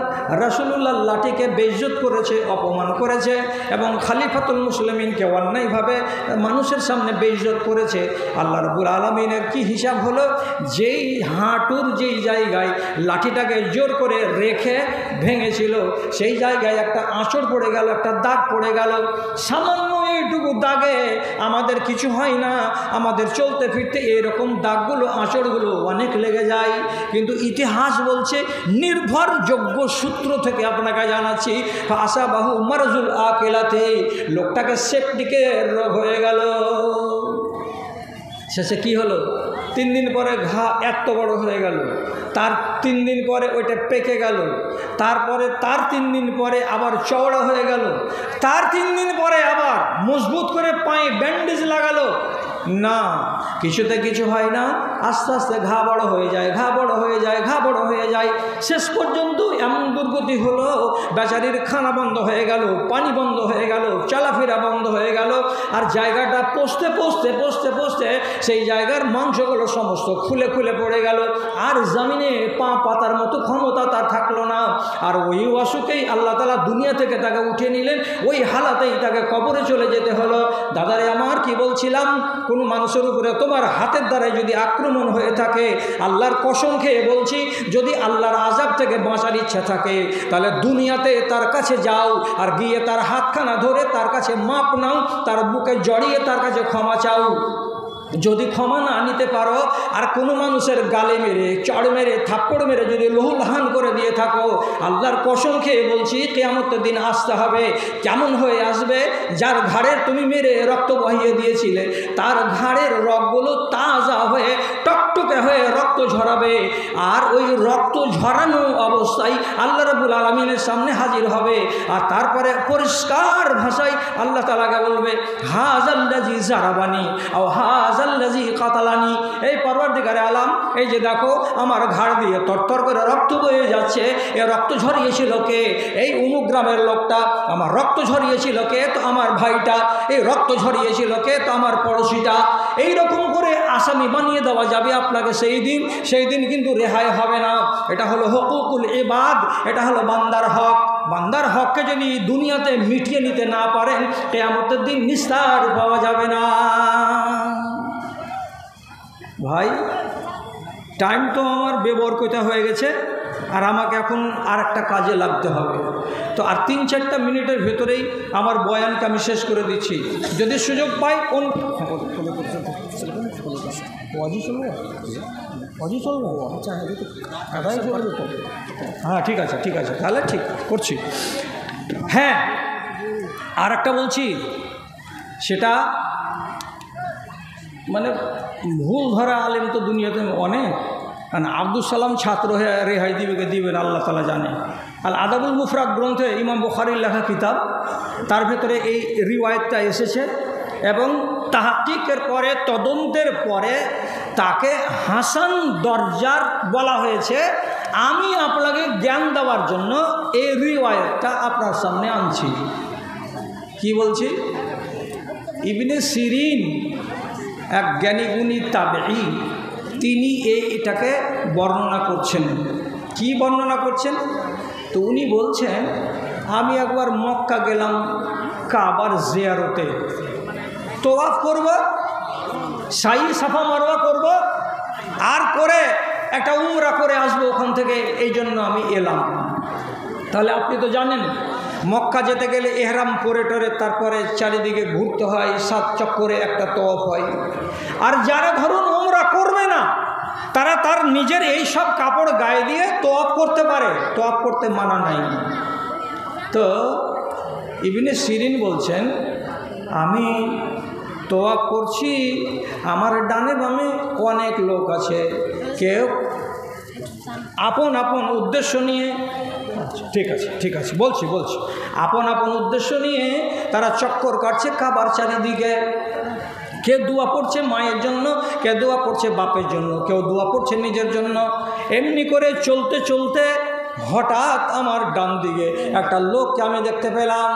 রাসূলুল্লাহর লাঠিকে বেইজ্জত করেছে, অপমান করেছে এবং খলিফাতুল মুসলিমিনকে অন্যায়ভাবে মানুষের সামনে বেইজ্জত করেছে, আল্লাহ রাব্বুল আলামিনের কি হিসাব হলো? যেই হাঁটুর যেই জায়গায় লাঠিটাকে জোর করে রেখে ভেঙেছিল, সেই জায়গায় একটা আঁচড় পড়ে গেল, একটা দাগ পড়ে গেল। সামান্য এইটুকু দাগে আমাদের কিছু হয় না, আমাদের চলতে ফিরতে এরকম দাগগুলো, আঁচড়গুলো অনেক লেগে যায়। কিন্তু ইতিহাস বলছে, নির্ভরযোগ্য সূত্র থেকে আপনাকে জানাচ্ছি, আসাবাহু মারজুল আকিলাতে, লোকটাকে সেপটিকের রোগ হয়ে গেল। শেষে কি হলো? 3 দিন পরে ঘা এত বড় হয়ে গেল, তার 3 দিন পরে ওইটা পেকে গেল, তারপরে তার 3 দিন পরে আবার চওড়া হয়ে গেল, তার 3 দিন পরে আবার মজবুত করে পায়ে ব্যান্ডেজ লাগালো। না, কিছুতে কিছু হয় না, আস্তে আস্তে ঘা বড় হয়ে যায়, ঘা বড় হয়ে যায়, ঘা বড় হয়ে যায়। শেষ পর্যন্ত এমন দুর্গতি হলো, বেচারির খানা বন্ধ হয়ে গেল, পানি বন্ধ হয়ে গেল, চলাফেরা বন্ধ হয়ে গেল। আর জায়গাটা পচতে পচতে পচতে পচতে সেই জায়গার মাংসগুলো সমস্ত খুলে খুলে পড়ে গেল। আর জমিনে পা পাতার মতো ক্ষমতা তার থাকলো না। আর ওই অসুখেই আল্লাহ তাআলা দুনিয়া থেকে তাকে উঠিয়ে নিলেন, ওই হালাতেই তাকে কবরে চলে যেতে হলো। দাদারে আমার, কি বলছিলাম, কোনো মানুষের উপরে তোমার হাতের দ্বারাই যদি আক্রমণ হয়ে থাকে, আল্লাহর কসম খেয়ে বলছি, যদি আল্লাহর আযাব থেকে বাঁচার ইচ্ছা থাকে, তাহলে দুনিয়াতে তার কাছে যাও, আর গিয়ে তার হাতখানা ধরে তার কাছে মাপ নাও, তার বুকে জড়িয়ে তার কাছে ক্ষমা চাও। যদি ক্ষমা না নিতে পারো, আর কোনো মানুষের গালে মেরে, চড় মেরে, থাপ্পড় মেরে যদি লহুলহান করে দিয়ে থাকো, আল্লাহর কসম খেয়ে বলছি, কিয়ামতের দিন আসতে হবে। কেমন হয়ে আসবে? যার ঘাড়ের তুমি মেরে রক্ত বহিয়ে দিয়েছিলে, তার ঘাড়ের রগগুলো তাজা হয়ে টকটকে হয়ে রক্ত ঝরাবে। আর ওই রক্ত ঝরানো অবস্থায় আল্লাহ রাব্বুল আলামিনের সামনে হাজির হবে। আর তারপরে পরিষ্কার ভাষায় আল্লাহ তাআলাকে বলবে, হাযাল্লাযী জারাবানি আও হাযাল্লাযী কাতালানি। এই পরওয়ারদিগারে আলাম, এই যে দেখো আমার ঘাড় দিয়ে তরতর করে রক্ত বয়ে যাচ্ছে, এ রক্ত ঝরিয়েছিল কে? এই অমুক গ্রামের লোকটা। আমার রক্ত ঝরিয়েছিল কে? তো আমার ভাইটা। এই রক্ত ঝরিয়েছিল কে? তো আমার পড়োশিটা। এইরকম করে আসামি বানিয়ে দেওয়া যাবে আপনাকে সেই দিন কিন্তু রেহাই হবে না। এটা হলো হুকুকুল ইবাদ, এটা হলো বান্দার হক। বান্দার হককে যদি দুনিয়াতে মিটিয়ে নিতে না পারেন, কিয়ামতের দিন নিস্তার পাওয়া যাবে না। ভাই, টাইম তো আমার বেবরকতা হয়ে গেছে, আর আমাকে এখন আর একটা কাজে লাগতে হবে। তো আর 3-4টা মিনিটের ভেতরেই আমার বয়ানকে আমি শেষ করে দিচ্ছি। যদি সুযোগ পাই হ্যাঁ, ঠিক আছে, ঠিক আছে, তাহলে ঠিক করছি। হ্যাঁ, আর একটা বলছি, সেটা মানে ভুল ধরা আলেম তো দুনিয়াতে অনেক, কারণ আব্দুল সালাম ছাত্র হয়ে রেহাই দিবেন আল্লাহ তাআলা জানে। আল আদাবুল মুফরাদ গ্রন্থে ইমাম বুখারীর লেখা কিতাব, তার ভেতরে এই রিওয়ায়াতটা এসেছে এবং তাহকিকের পরে, তদন্তের পরে তাকে হাসান দরজার বলা হয়েছে। আমি আপনাকে জ্ঞান দেওয়ার জন্য এই রিওয়ায়াতটা আপনার সামনে আনছি। কি বলছি? ইবনে সিরিন এক জ্ঞানীগুণী তাবেঈ, তিনি এটাকে বর্ণনা করছেন। কি বর্ণনা করছেন? তো উনি বলছেন, আমি একবার মক্কা গেলাম কাবার জিয়ারতে, তোয়াফ করব, সাই সাফা মারওয়া করব, আর করে একটা উমরা করে আসবো ওখান থেকে, এই জন্য আমি এলাম। তাহলে আপনি তো জানেন মক্কা যেতে গেলে এহরাম পরে টরে তারপরে চারিদিকে ঘুরতে হয়, 7 চক্করে একটা তোয়াফ হয়। আর যারা ধরুন উমরা করবে না, তারা তার নিজের এই সব কাপড় গায়ে দিয়ে তোয়াফ করতে পারে, তোয়াফ করতে মানা নাই। তো ইবনে সিরিন বলছেন, আমি তোয়াফ করছি, আমার ডানে বামে অনেক লোক আছে, কেউ আপন আপন উদ্দেশ্য নিয়ে, ঠিক আছে বলছি, আপন আপন উদ্দেশ্য নিয়ে তারা চক্কর কাটছে কাবার চারিদিকে। কেউ দোয়া পড়ছে মায়ের জন্য, কেউ দোয়া পড়ছে বাপের জন্য, কেউ দোয়া পড়ছে নিজের জন্য। এমনি করে চলতে চলতে হঠাৎ আমার ডান দিকে একটা লোককে আমি দেখতে পেলাম।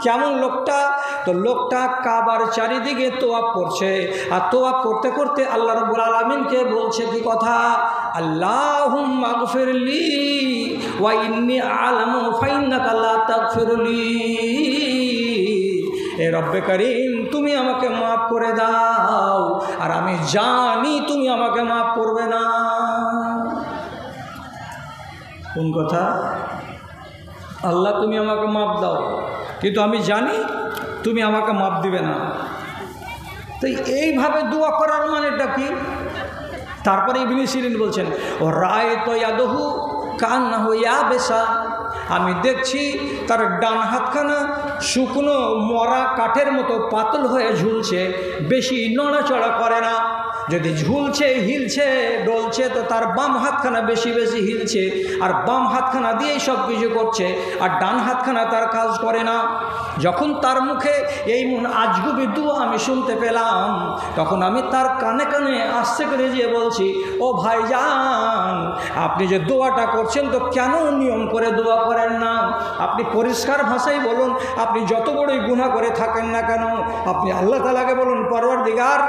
কেমন লোকটা? তো লোকটা কাবার চারিদিকে তোয়াফ করছে, আর তোয়াফ করতে করতে আল্লাহ রাব্বুল আলামিনকে বলছে কি কথা, আল্লাহুম্মা গফিরলি ওয়া ইন্নী আ'লামু ফাইন্নাকা লা তাগফিরুলি। এ রব্বে করিম, তুমি আমাকে মাফ করে দাও, আর আমি জানি তুমি আমাকে মাফ করবে না। কোন কথা? আল্লাহ তুমি আমাকে মাফ দাও, কিন্তু আমি জানি তুমি আমাকে মাফ দিবে না। তো এইভাবে দোয়া করার মানেটা কি? তারপরে ইবনে সিরিন বলছেন, ও রায় তো ইয়াদহু কান্নাহু ইয়াবেসা, আমি দেখছি তার ডান হাতখানা শুকনো মরা কাঠের মতো পাতল হয়ে ঝুলছে, বেশি নড়াচড়া করে না। যদি ঝুলছে, হিলছে, ডলছে, তো তার বাম হাতখানা বেশি বেশি হিলছে, আর বাম হাতখানা দিয়েই সব কিছু করছে, আর ডান হাতখানা তার কাজ করে না। যখন তার মুখে এই আজগুবি দোয়া আমি শুনতে পেলাম, তখন আমি তার কানে কানে আস্তে করে যেয়ে বলছি, ও ভাইজান, আপনি যে দোয়াটা করছেন তো কেন নিয়ম করে দোয়া করেন না? আপনি পরিষ্কার ভাষায় বলুন, আপনি যত বড়ই গুনাহ করে থাকেন না কেন, আপনি আল্লাহ তাআলাকে বলুন, পরওয়ারদিগার,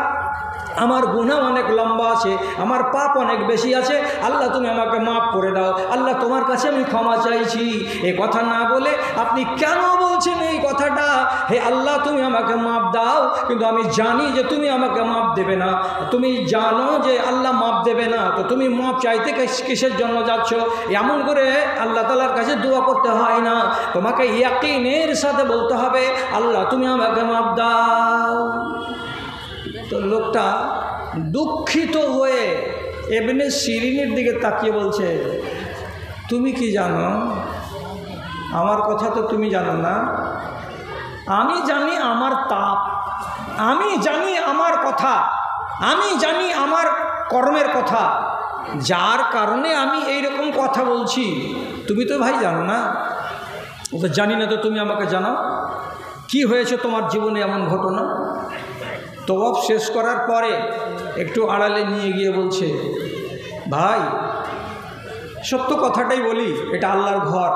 আমার গুনাহ অনেক লম্বা আছে, আমার পাপ অনেক বেশি আছে, আল্লাহ তুমি আমাকে মাফ করে দাও, আল্লাহ তোমার কাছে আমি ক্ষমা চাইছি। এই কথা না বলে আপনি কেন বলছেন এই কথাটা, হে আল্লাহ তুমি আমাকে মাফ দাও, কিন্তু আমি জানি যে তুমি আমাকে মাফ দেবে না। তুমি জানো যে আল্লাহ মাফ দেবে না, তো তুমি মাফ চাইতে কিসের জন্য যাচ্ছ? এমন করে আল্লাহ তাআলার কাছে দোয়া করতে হয় না, তোমাকে ইয়াকিনের সাথে বলতে হবে, আল্লাহ তুমি আমাকে মাফ দাও। তো লোকটা দুঃখিত হয়ে ইবনে সিরিনের দিকে তাকিয়ে বলছে, তুমি কি জানো? আমার কথা তো তুমি জানো না। আমি জানি আমার তাপ, আমি জানি আমার কথা, আমি জানি আমার কর্মের কথা, যার কারণে আমি এইরকম কথা বলছি। তুমি তো ভাই জানো না। ও তো জানি না, তো তুমি আমাকে জানাও কি হয়েছে তোমার জীবনে এমন ঘটনা। তওয়াফ শেষ করার পরে একটু আড়ালে নিয়ে গিয়ে বলছে, ভাই সত্য কথাটাই বলি, এটা আল্লাহর ঘর,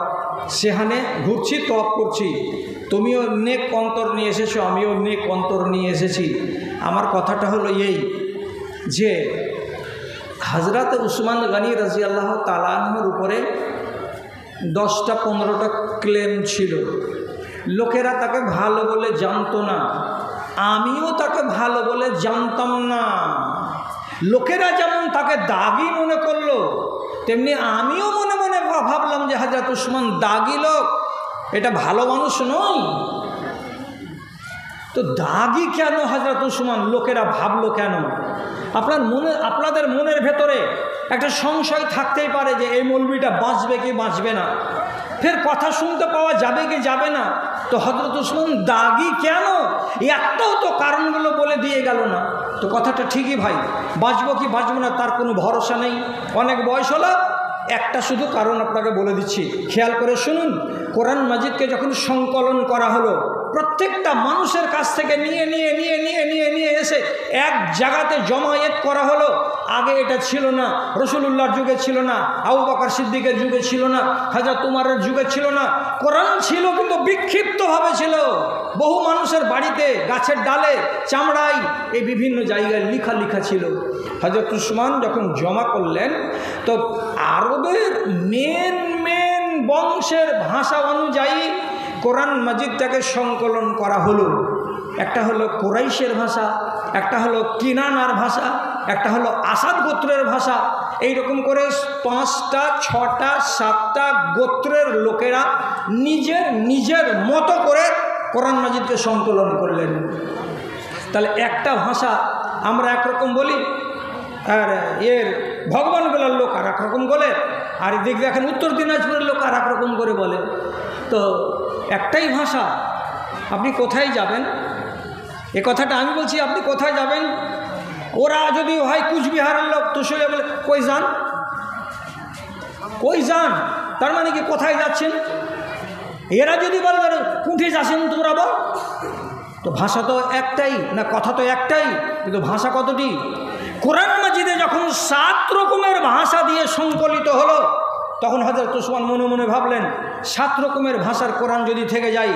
সেখানে ঘুরছি, তওয়াফ করছি, তুমিও নেক অন্তর নিয়ে এসেছো, আমিও নেক অন্তর নিয়ে এসেছি। আমার কথাটা হলো এই যে হযরত উসমান গনি রাদিয়াল্লাহু তাআলা আনহুর উপরে 10টা 15টা ক্লেম ছিল। লোকেরা তাকে ভালো বলে জানতো না, আমিও তাকে ভালো বলে জানতাম না। লোকেরা যেমন তাকে দাগি মনে করলো, তেমনি আমিও মনে মনে ভাবলাম যে হযরত উসমান দাগি লোক, এটা ভালো মানুষ নয়। তো দাগি কেন হযরত উসমান লোকেরা ভাবলো কেন? আপনাদের মনের ভেতরে একটা সংশয় থাকতেই পারে যে এই মৌলবীটা বাঁচবে কি বাঁচবে না। ফের কথা শুনতে পাওয়া যাবে কি যাবে না? তো হযরত উসমান দাগি কেন? একটাও তো কারণগুলো বলে দিয়ে গেল না। তো কথাটা ঠিকই ভাই, বাঁচবো কি বাঁচবো না তার কোনো ভরসা নেই, অনেক বয়স হলো। একটা শুধু কারণ আপনাকে বলে দিচ্ছি, খেয়াল করে শুনুন। কোরআন মাজিদকে যখন সংকলন করা হলো, প্রত্যেকটা মানুষের কাছ থেকে নিয়ে নিয়ে নিয়ে নিয়ে নিয়ে নিয়ে এসে এক জায়গাতে জমায়েত করা হলো। আগে এটা ছিল না, রাসূলুল্লাহর যুগে ছিল না, আবু বকর সিদ্দিকের যুগে ছিল না, হযরত উমরের যুগে ছিল না। কোরআন ছিল কিন্তু বিক্ষিপ্তভাবে ছিল, বহু মানুষের বাড়িতে, গাছের ডালে, চামড়ায়, এই বিভিন্ন জায়গায় লিখা লিখা ছিল। হযরত উসমান যখন জমা করলেন, তো আরবের মেন বংশের ভাষা অনুযায়ী কোরআন মাজিদটাকে সংকলন করা হলো। একটা হলো কুরাইশের ভাষা, একটা হলো কিনানার ভাষা, একটা হলো আসাদ গোত্রের ভাষা। এইরকম করে 5টা 6টা 7টা গোত্রের লোকেরা নিজের নিজের মতো করে কোরআন মাজিদকে সংকলন করলেন। তাহলে একটা ভাষা আমরা একরকম বলি, আর এর ভগবানগুলোর লোক আর একরকম বলে, আর এদিকে দেখেন উত্তর দিনাজপুরের লোক আর একরকম করে বলে। তো একটাই ভাষা, আপনি কোথায় যাবেন? এ কথাটা আমি বলছি, আপনি কোথায় যাবেন? ওরা যদি হয় কুচবিহারের লোক, তো সে বলে কই যান, কই যান, তার মানে কি কোথায় যাচ্ছেন? এরা যদি বলে কুঠে যাচ্ছেন তোমরা বল, তো ভাষা তো একটাই না, কথা তো একটাই, কিন্তু ভাষা কতটি? কোরআন মাজিদে যখন 7 রকমের ভাষা দিয়ে সংকলিত হলো, তখন হযরত উসমান মনে মনে ভাবলেন, 7 রকমের ভাষার কোরআন যদি থেকে যায়,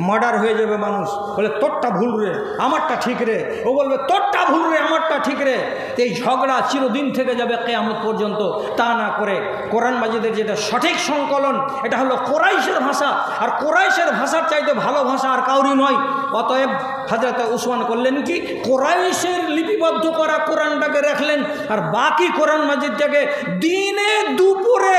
মার্ডার হয়ে যাবে মানুষ। বলে তোরটা ভুল রে, আমারটা ঠিক রে, ও বলবে তোরটা ভুল রে, আমারটা ঠিক রে। এই ঝগড়া চিরদিন থেকে যাবে কিয়ামত পর্যন্ত। তা না করে কোরআন মাজিদের যেটা সঠিক সংকলন, এটা হলো কুরাইশের ভাষা, আর কুরাইশের ভাষার চাইতে ভালো ভাষা আর কাউরি নয়। অতএব হযরত উসমান করলেন কি, কুরাইশের লিপিবদ্ধ করা কোরআনটাকে রাখলেন, আর বাকি কোরআন মাজিদটাকে দিনে দুপুরে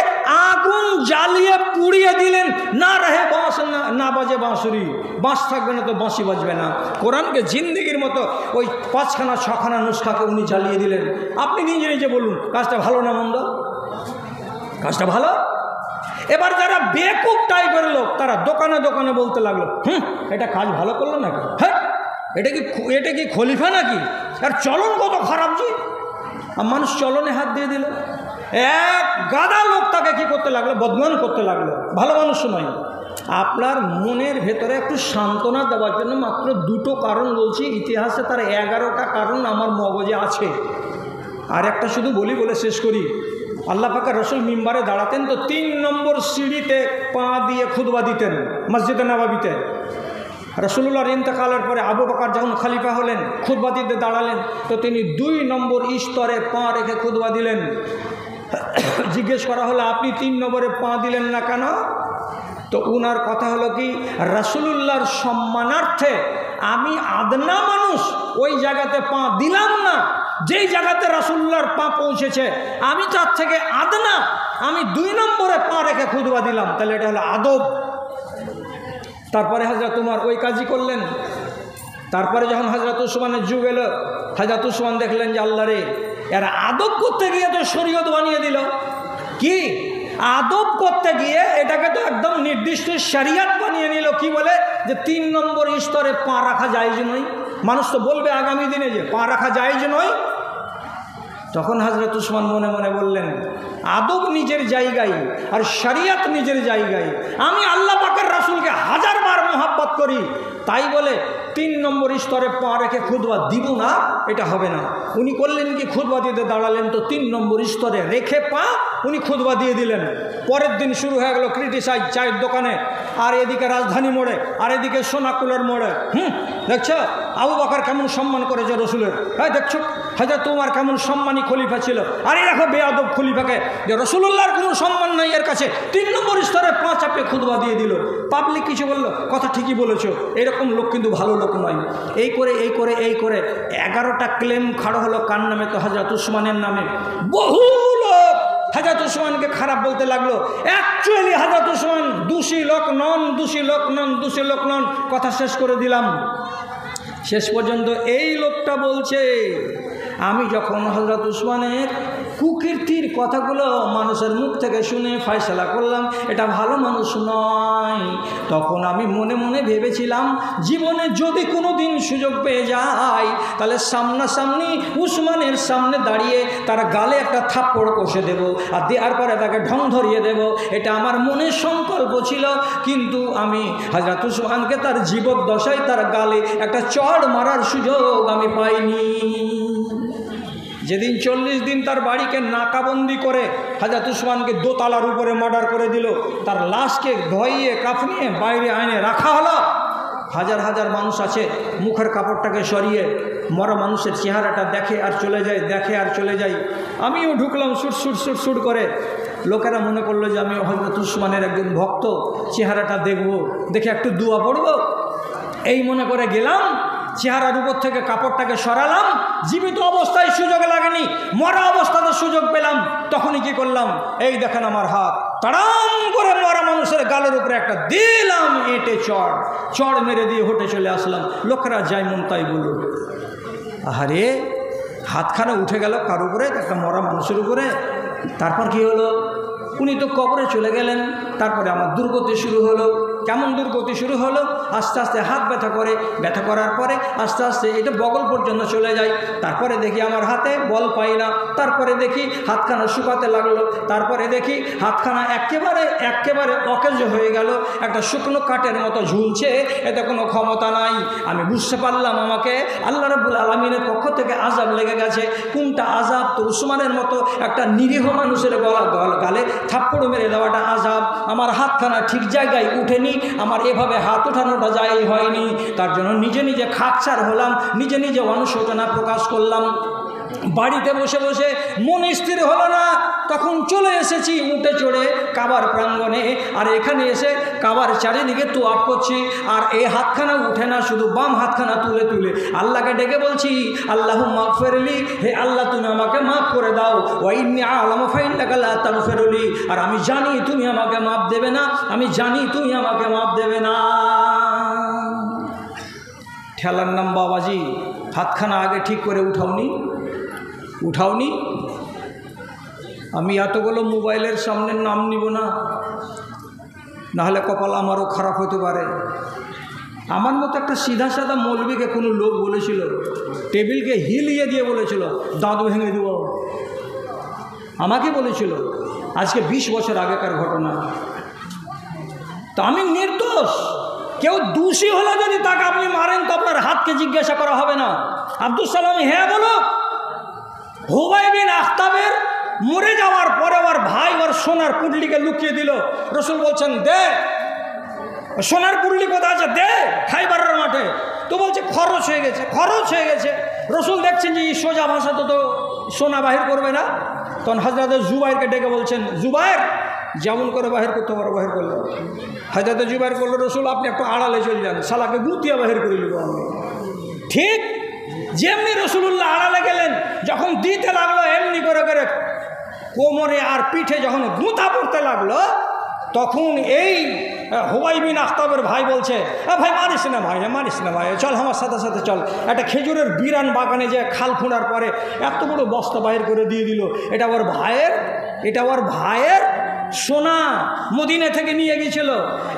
আগুন জ্বালিয়ে পুড়িয়ে দিলেন। না রহে বাঁশ, না বাজে বাঁশুরি, বাঁশ থাকবে না তো বাঁশি বাজবে না। কোরআনকে জিন্দেগির মতো ওই 5খানা 6খানা নুসখাকে উনি জ্বালিয়ে দিলেন। আপনি নিজে নিজে বলুন, কাজটা ভালো না মন্দ? কাজটা ভালো। এবার যারা বেকুব টাইপের লোক, তারা দোকানে দোকানে বলতে লাগলো, এটা কাজ ভালো করলো নাকি, হ্যাঁ এটা কি খলিফা নাকি, আর চলন কত খারাপ জি। আর মানুষ চলনে হাত দিয়ে দিল। এক গাদা লোক তাকে কি করতে লাগলো, বদনাম করতে লাগলো, ভালো মানুষ নয়। আপনার মনের ভেতরে একটু সান্ত্বনা দেওয়ার জন্য মাত্র 2টো কারণ বলছি, ইতিহাসে তার 11টা কারণ আমার মগজে আছে। আর একটা শুধু বলে শেষ করি। আল্লাহ পাকের রসুল মিম্বারে দাঁড়াতেন, তো 3 নম্বর সিঁড়িতে পা দিয়ে খুতবা দিতেন মসজিদে নববীতে। রাসূলুল্লাহর ইন্তেকালের পরে আবু বকর যখন খলিফা হলেন, খুতবা দিতে দাঁড়ালেন, তো তিনি 2 নম্বর স্তরে পা রেখে খুতবা দিলেন। জিজ্ঞেস করা হলো, আপনি 3 নম্বরে পা দিলেন না কেন? তো উনার কথা হলো কি, রাসূলুল্লাহর সম্মানার্থে আমি আদনা মানুষ, ওই জায়গাতে পা দিলাম না যেই জায়গাতে রাসূলুল্লাহর পা পৌঁছেছে, আমি তার থেকে আদনা, আমি 2 নম্বরে পা রেখে খুতবা দিলাম। তাহলে এটা হলো আদব। তারপরে হযরত উমর ওই কাজই করলেন। তারপরে যখন হযরত উসমানের যুগ এলো, হযরত উসমান দেখলেন যে আল্লাহ রে, এরা আদব করতে গিয়ে তো শরীয়ত বানিয়ে দিল। কি আদব করতে গিয়ে এটাকে তো একদম নির্দিষ্ট শরিয়ত বানিয়ে নিল। কি বলে যে 3 নম্বর স্তরে পা রাখা জায়েজ নয়। মানুষ তো বলবে আগামী দিনে যে পা রাখা জায়েজ নয়। তখন হযরত উসমান মনে মনে বললেন, আদব নিজের জায়গায় আর শরিয়ত নিজের জায়গায়। আমি আল্লাহ পাকের রাসূলকে 1000 বার মোহাব্বত করি, তাই বলে 3 নম্বর স্তরে পা রেখে খুতবা দিব না, এটা হবে না। উনি করলেন কি, খুতবা দিতে দাঁড়ালেন, তো 3 নম্বর স্তরে রেখে পা উনি খুতবা দিয়ে দিলেন। পরের দিন শুরু হয়ে গেল ক্রিটিসাইজ চায়ের দোকানে, আর এদিকে রাজধানী মোড়ে, আর এদিকে সোনাকুলের মোড়ে। দেখছো আবু বকর কেমন সম্মান করেছে রসুলের, হ্যাঁ দেখছো হযরত উমর কেমন সম্মানী খলিফা ছিল, আর এই দেখো বেয়াদব খলিফাকে, যে রসুলুল্লাহর কোনো সম্মান নাই এর কাছে, 3 নম্বর স্তরে পা চাপে খুতবা দিয়ে দিল। পাবলিক কিছু বললো, কথা ঠিকই বলেছো, এরকম লোক কিন্তু ভালো লোক নয়। এই করে 11টা ক্লেম খাড়ো হলো কার নামে? তো হযরত উসমানের নামে। বহু লোক হযরত উসমানকে খারাপ বলতে লাগলো। অ্যাকচুয়ালি হযরত উসমান দোষী লোক নন, দোষী লোক নন, দোষী লোক নন। কথা শেষ করে দিলাম। শেষ পর্যন্ত এই লোকটা বলছে, আমি যখন হযরত উসমানের কুকীর্তির কথাগুলো মানুষের মুখ থেকে শুনে ফয়সালা করলাম এটা ভালো মানুষ নয়, তখন আমি মনে মনে ভেবেছিলাম জীবনে যদি কোনো দিন সুযোগ পেয়ে যাই তাহলে সামনাসামনি উসমানের সামনে দাঁড়িয়ে তার গালে একটা থাপ্পড় কষে দেব, আর দেওয়ার পরে তাকে ঢং ধরিয়ে দেব। এটা আমার মনের সংকল্প ছিল, কিন্তু আমি হযরত উসমানকে তার জীবদ্দশায় তার গালে একটা চড় মারার সুযোগ আমি পাইনি। যেদিন 40 দিন তার বাড়িকে নাকাবন্দি করে হযরত উসমানকে দোতলার উপরে মার্ডার করে দিল, তার লাশকে ধোইয়ে কাফনিয়ে বাইরে আইনে রাখা হলো। হাজার হাজার মানুষ আছে, মুখের কাপড়টাকে সরিয়ে মরা মানুষের চেহারাটা দেখে আর চলে যায়, দেখে আর চলে যায়। আমিও ঢুকলাম সুট সুট সুট সুট করে। লোকেরা মনে করলো যে আমি হযরত উসমানের একজন ভক্ত, চেহারাটা দেখব, দেখে একটু দোয়া পড়ব, এই মনে করে গেলাম। চেহারার উপর থেকে কাপড়টাকে সরালাম। জীবিত অবস্থায় সুযোগ লাগেনি, মরা অবস্থাতে সুযোগ পেলাম। তখনই কি করলাম, এই দেখেন আমার হাত, তাড়াম করে মরা মানুষের গালের উপরে একটা দিলাম এঁটে চড় মেরে দিয়ে হেঁটে চলে আসলাম। লোকেরা যাই মন তাই বলল। আহারে, হাতখানা উঠে গেল কার উপরে, একটা মরা মানুষের উপরে। তারপর কি হলো, উনি তো কবরে চলে গেলেন। তারপরে আমার দুর্গতি শুরু হলো। কেমন দুর্গতি শুরু হলো, আস্তে আস্তে হাত ব্যথা করে, ব্যথা করার পরে আস্তে আস্তে এটা বগল পর্যন্ত চলে যায়। তারপরে দেখি আমার হাতে বল পাই না। তারপরে দেখি হাতখানা শুকাতে লাগলো। তারপরে দেখি হাতখানা একেবারে অকেজ হয়ে গেল, একটা শুকনো কাঠের মতো ঝুলছে, এতে কোনো ক্ষমতা নাই। আমি বুঝতে পারলাম আমাকে আল্লাহ রাব্বুল আলামিনের পক্ষ থেকে আযাব লেগে গেছে। কোনটা আযাব? তো উসমানের মতো একটা নিরীহ মানুষের গালে থাপ্পড় মেরে দেওয়াটা আযাব। আমার হাতখানা ঠিক জায়গায় উঠেনি, আমার এভাবে হাত উঠানোটা যায় হয়নি। তার জন্য নিজে নিজে খাকছার হলাম, নিজে নিজে অনুশোচনা প্রকাশ করলাম। বাড়িতে বসে বসে মন স্থির হলো না, তখন চলে এসেছি উঠে চড়ে কাবার প্রাঙ্গণে। আর এখানে এসে কাবার চারিদিকে তোয়াফ করছি, আর এই হাতখানা উঠে না, শুধু বাম হাতখানা তুলে তুলে আল্লাহকে ডেকে বলছি, আল্লাহুম্মা গফিরলি, হে আল্লাহ তুমি আমাকে মাফ করে দাও। ওয়া ইন্নী আ'লামু ফাইন্নাকা লা তাগফিরুলি, আর আমি জানি তুমি আমাকে মাফ দেবে না, আমি জানি তুমি আমাকে মাফ দেবে না। ঠেলার নাম বাবাজি, হাতখানা আগে ঠিক করে উঠাওনি। আমি এতগুলো মোবাইলের সামনে নাম নিব না, নাহলে কপাল আমারও খারাপ হতে পারে। আমার মতো একটা সিধা সাদা মৌলবীকে কোনো লোক বলেছিল, টেবিলকে হিলিয়ে দিয়ে বলেছিল দাঁত ভেঙে দেব, আমাকে বলেছিল। আজকে 20 বছর আগেকার ঘটনা। তো আমি নির্দোষ। কেউ দোষী হলে যদি তাকে আপনি মারেন তো আপনার হাতকে জিজ্ঞাসা করা হবে না। আব্দুল সালাম হ্যাঁ বলো, হুবাই বিন আখতাবের মরে যাওয়ার পরে ওর ভাই ওর সোনার পুডলিকে লুকিয়ে দিল। রসুল বলছেন দে, সোনার পুডলি কোথায় আছে, দে, খাইবারের মাঠে। তো বলছে খরচ হয়ে গেছে। রসুল দেখছেন যে এই সোজা ভাষা তো সোনা বাহির করবে না। তখন হযরত জুবাইরকে ডেকে বলছেন, জুবাইর যেমন করে বাহির করতে পারো বাহির করলো। হযরত জুবাইর বলল, রসুল আপনি একটু আড়ালে চলে যান, শালাকে গুতিয়া বাহির করে নেব আমি। ঠিক যেমনি রসুলুল্লাহ আড়ালে গেলেন, যখন দিতে লাগলো এমনি করে করে কোমরে আর পিঠে যখন গুঁতা পড়তে লাগলো, তখন এই হুবাই বিন আখতাবের ভাই বলছে, ভাই মারিস না ভাই, চল আমার সাথে সাথে চল। একটা খেজুরের বিরান বাগানে যে খাল খোঁড়ার পরে এত বড় বস্তা বাহির করে দিয়ে দিল। এটা ওর ভাইয়ের সোনা মদিনা থেকে নিয়ে গিয়েছিল।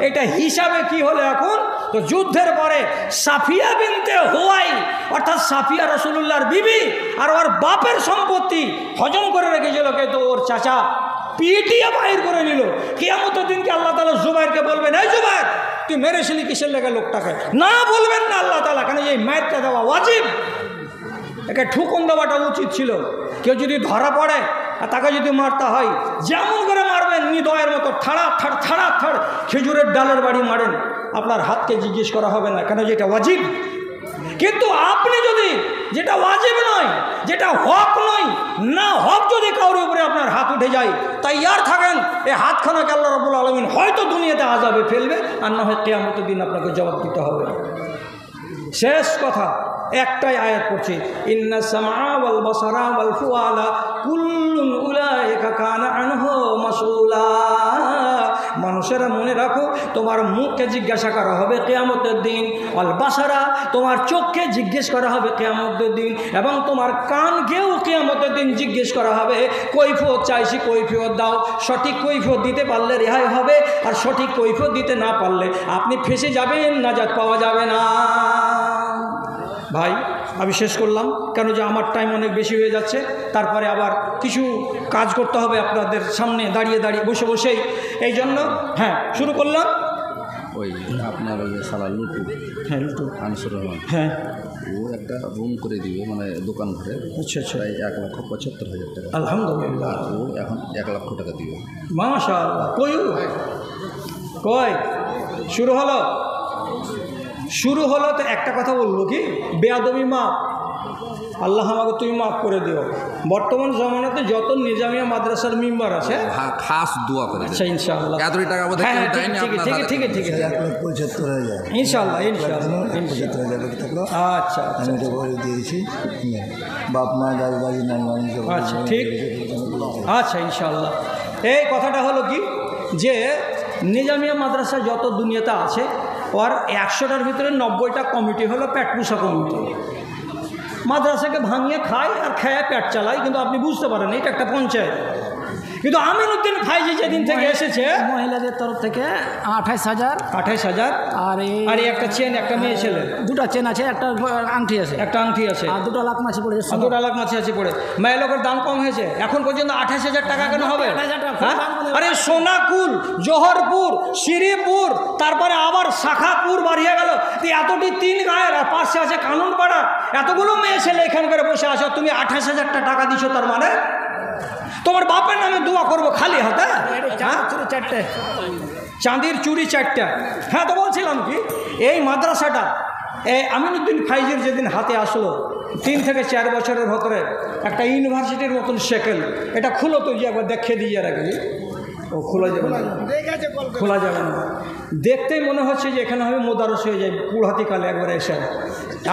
এটা হিসাবে কি হলো এখন? তো যুদ্ধের পরে সাফিয়া বিনতে হুয়াই, অর্থাৎ সাফিয়া রাসূলুল্লাহর বিবি, আর ওর বাপের সম্পত্তি হজম করে রেখেছিল কে? তো ওর চাচা পিটিয়ে বাহির করে নিল। কিয়ামতের দিনকে আল্লাহ তাআলা জুবাইরকে বলবেন, এই জুবাইর তুই মেরেছিলি কিসের লেগে লোকটাকে? না, বলবেন না আল্লাহ তাআলা, কেন এই মাইরটা দেওয়া ওয়াজিব, একে ঠুকুন দেওয়াটা উচিত ছিল। কেউ যদি ধরা পড়ে আর তাকে যদি মারতে হয়, যেমন করে মারবেন নিদয়ের মতো থাড়া থাড় খেজুরের ডালের বাড়ি মারেন, আপনার হাতকে জিজ্ঞেস করা হবে না, কেন যেটা ওয়াজিব। কিন্তু আপনি যদি যেটা ওয়াজিব নয়, যেটা হক নয়, না হক যদি কারোর উপরে আপনার হাত উঠে যায়, তাই আর থাকেন এই হাতখানাকে আল্লাহ রাব্বুল আলামিন হয়তো দুনিয়াতে আযাবে ফেলবে, আর না হয় কিয়ামতের দিন আপনাকে জবাব দিতে হবে। শেষ কথা, একটাই আয়াত পড়ছি, ইন্না সামআ ওয়াল বাসারা ওয়াল ফুআদা কুল্লুন উলাইকা কানা আনহু মাসউলা। মানুষেরা মনে রাখো, তোমার মুখকে জিজ্ঞাসা করা হবে কিয়ামতের দিন, ওয়াল বাসারা তোমার চোখকে জিজ্ঞেস করা হবে কিয়ামতের দিন, এবং তোমার কানকেও কিয়ামতের দিন জিজ্ঞেস করা হবে। কৈফিয়ত চাইছি, কৈফিয়ত দাও। সঠিক কৈফিয়ত দিতে পারলে রেহাই হবে, আর সঠিক কৈফিয়ত দিতে না পারলে আপনি ফেঁসে যাবেন, নাজাত পাওয়া যাবে না। ভাই আমি শেষ করলাম, কেন যে আমার টাইম অনেক বেশি হয়ে যাচ্ছে, তারপরে আবার কিছু কাজ করতে হবে আপনাদের সামনে দাঁড়িয়ে দাঁড়িয়ে বসে বসেই, এই জন্য হ্যাঁ শুরু করলাম। ওই আপনার ওই সালা লুটু, হ্যাঁ লুটু আনসুর রহমান, হ্যাঁ ও একটা রুম করে দিবে, মানে দোকান ঘরে। আচ্ছা আচ্ছা, প্রায় 1,75,000 টাকা। আলহামদুলিল্লাহ। ও এখন 1 লক্ষ টাকা দিবে। মাশাআল্লাহ। কই শুরু হলো? শুরু হলো তো একটা কথা বলবো কি, বেয়াদবি মাপ, আল্লাহ আমাকে তুমি মাফ করে দিও। বর্তমান জমানাতে যত নিজামিয়া মাদ্রাসার মেম্বার আছে খাস দোয়া করে। আচ্ছা ইনশাআল্লাহ, এতটি টাকা বোধ হয় দেয়নি আপনারা। ঠিক আছে 1,75,000 ইনশাআল্লাহ। আচ্ছা আমি এটা করে দিয়েছি, বাপ মা দাদা দাদি নানি সব। আচ্ছা ঠিক, আচ্ছা ইনশাআল্লাহ। এই কথাটা হলো কি যে নিজামিয়া মাদ্রাসা যত দুনিয়াতে আছে, ওর 100টার ভিতরে 90টা কমিটি হলো পেটপুষা কমিটি। মাদ্রাসাকে ভাঙিয়ে খায় আর খেয়ে পেট চালায়, কিন্তু আপনি বুঝতে পারেন এটা একটা পঞ্চায়েত। কিন্তু আমিনুদ্দিন ফাইজি যেদিন থেকে এসেছে, মহিলাদের তরফ থেকে 28,000, 28,000, আর একটা চেন, একটা মেয়ে ছেলে, দুটা চেন আছে, একটা আংটি আছে, একটা আংটি আছে, আর 2 লাখ মাছি পড়েছে, 2 লাখ মাছি আছে পড়ে। মেয়ে লোকের দাম কম হয়েছে, এখন পর্যন্ত 28,000 টাকা কেন হবে? হ্যাঁ? আরে সোনাকুল, জোহরপুর, শ্রীপুর, তারপরে আবার শাখাপুর বাড়িয়ে গেল, এতটি 3 গায়ের, আর পাশে আছে কানুনপাড়া, এতগুলো মেয়ে ছেলে এখানকার বসে আসো, তুমি 28,000 টাকা দিছো, তার মানে তোমার বাপের নামে দোয়া করবো খালি হাতে? চাঁদির চুড়ি 4টা। হ্যাঁ তো বলছিলাম কি, এই মাদ্রাসাটা আমিনুদ্দিন ফাইজির যেদিন হাতে আসলো, 3 থেকে 4 বছরের ভেতরে একটা ইউনিভার্সিটির মতন সেকেল, এটা খুলো তো, যে একবার দেখিয়ে দিয়ে রাখি। ও খোলা যাবে না, খোলা যাবে না। দেখতেই মনে হচ্ছে যে এখানে হবে মোদারস হয়ে যায় পুরহাতিকালে একবারে এসে।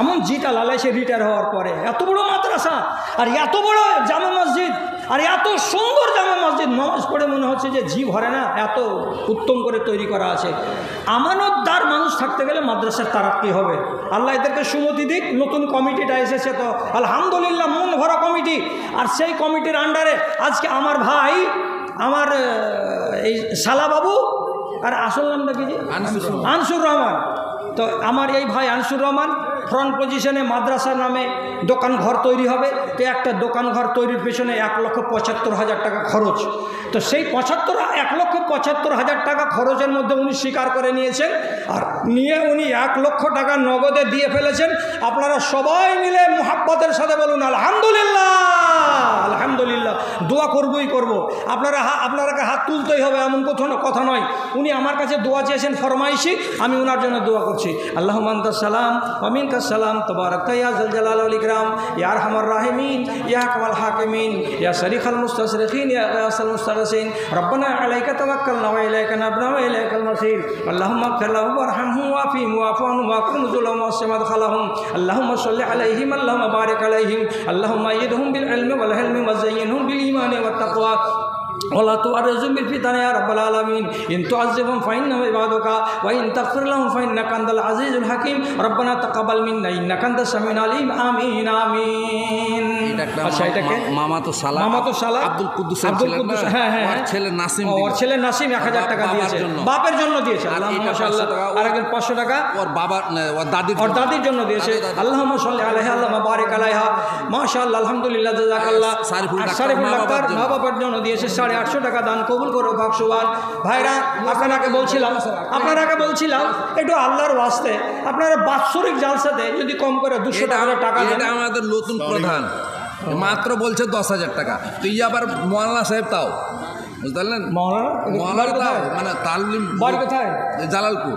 এমন জিটা লালাইছে রিটায়ার হওয়ার পরে, এত বড় মাদ্রাসা আর এত বড় জামা মসজিদ, আর এত সুন্দর জামা মসজিদ, নামাজ পড়ে মনে হচ্ছে যে জি ভরে না, এত উত্তম করে তৈরি করা আছে। আমানতদার মানুষ থাকতে গেলে মাদ্রাসার তারাক্কি হবে। আল্লাহ এদেরকে সুমতি দিক। নতুন কমিটিটা এসেছে তো আলহামদুলিল্লাহ, মন ভরা কমিটি। আর সেই কমিটির আন্ডারে আজকে আমার ভাই, আমার এই শালাবাবু, আর আসল নামটা কি, আনসুর রহমান, তো আমার এই ভাই আনসুর রহমান ফ্রন্ট পজিশনে মাদ্রাসার নামে দোকান ঘর তৈরি হবে। তো একটা দোকান ঘর তৈরির পেছনে 1,75,000 টাকা খরচ। তো সেই 1,75,000 টাকা খরচের মধ্যে উনি স্বীকার করে নিয়েছেন, আর নিয়ে উনি 1 লক্ষ টাকা নগদে দিয়ে ফেলেছেন। আপনারা সবাই মিলে মুহাব্বতের সাথে বলুন আলহামদুলিল্লাহ, আলহামদুলিল্লাহ। দোয়া করবই করব, আপনারাকে হাত তুলতেই হবে, এমন কথা নয়। উনি আমার কাছে দোয়া চেয়েছেন ফরমাইশি, আমি ওনার জন্য দোয়া করছি। আল্লাহুম্মা আনতাস সালাম ওয়া মিনকাস সালাম, তাবারাকতা ইয়া যাল জালালি ওয়াল ইকরাম, ইয়া আরহামার রাহিমিন, ইয়া হাকামাল হাকিমিন, ইয়া শরীফাল মুস্তাশরিকিন, ইয়া গাসাল মুস্তাগিসিন। রব্বানা আলাইকা তাওয়াক্কালনা ওয়া ইলাইকা নাবনা ওয়া ইলাইকাল মাসির। আল্লাহুম্মা ইগফির লাহুম ওয়ারহামহুম ওয়াফিহিম ওয়াফু আনহুম ওয়াকরিম নুজুলাহুম ওয়াসি মাদখালাহুম। আল্লাহুম্মা সাল্লি আলাইহিম, আল্লাহুম্মা বারিক আলাইহিম, আল্লাহুম্মা আইয়িদহুম বিল ইলমি ওয়াল হিলমি ওয়াযায়্যিনহুম বিল ঈমানি ওয়াত তাকওয়া ولا تعرضهم بالفتن يا رب العالمين إن تعذبهم فإنهم عبادك وإن تغفر لهم فإنك أنت العزيز الحكيم ربنا تقبل منا إنك أنت السميع العليم آمين آمين। আচ্ছা, এটাকে মামাতো সালা আব্দুল কুদ্দুস, হ্যাঁ হ্যাঁ, ওর ছেলে নাসিম 1,000 টাকা দিয়েছে, বাপের জন্য দিয়েছে। মাশাআল্লাহ। আর একজন 500 টাকা ওর দাদির জন্য দিয়েছে। আল্লাহুম্মা সাল্লি আলাইহা, আল্লাহুম্মা বারিক আলাইহা। মাশাআল্লাহ, আলহামদুলিল্লাহ, জাযাকাল্লাহ। সারিফুল ডাক্তার মা বাবার জন্য দিয়েছে 850 টাকা। দান কবুল করো ভগবান। ভাইরা, আপনারাকে বলছিলাম একটু আল্লাহর ওয়াস্তে আপনারা বাৎসরিক জালসাতে যদি কম করে 200 টাকা দেন। এটা আমাদের নতুন প্রধান মাত্র বলছে 10,000 টাকা। তো এই আবার মওলানা সাহেব তাও, বুঝতে পারলেন, মওলানা মানে তালিম বাড়ি কোথায়? জালালপুর।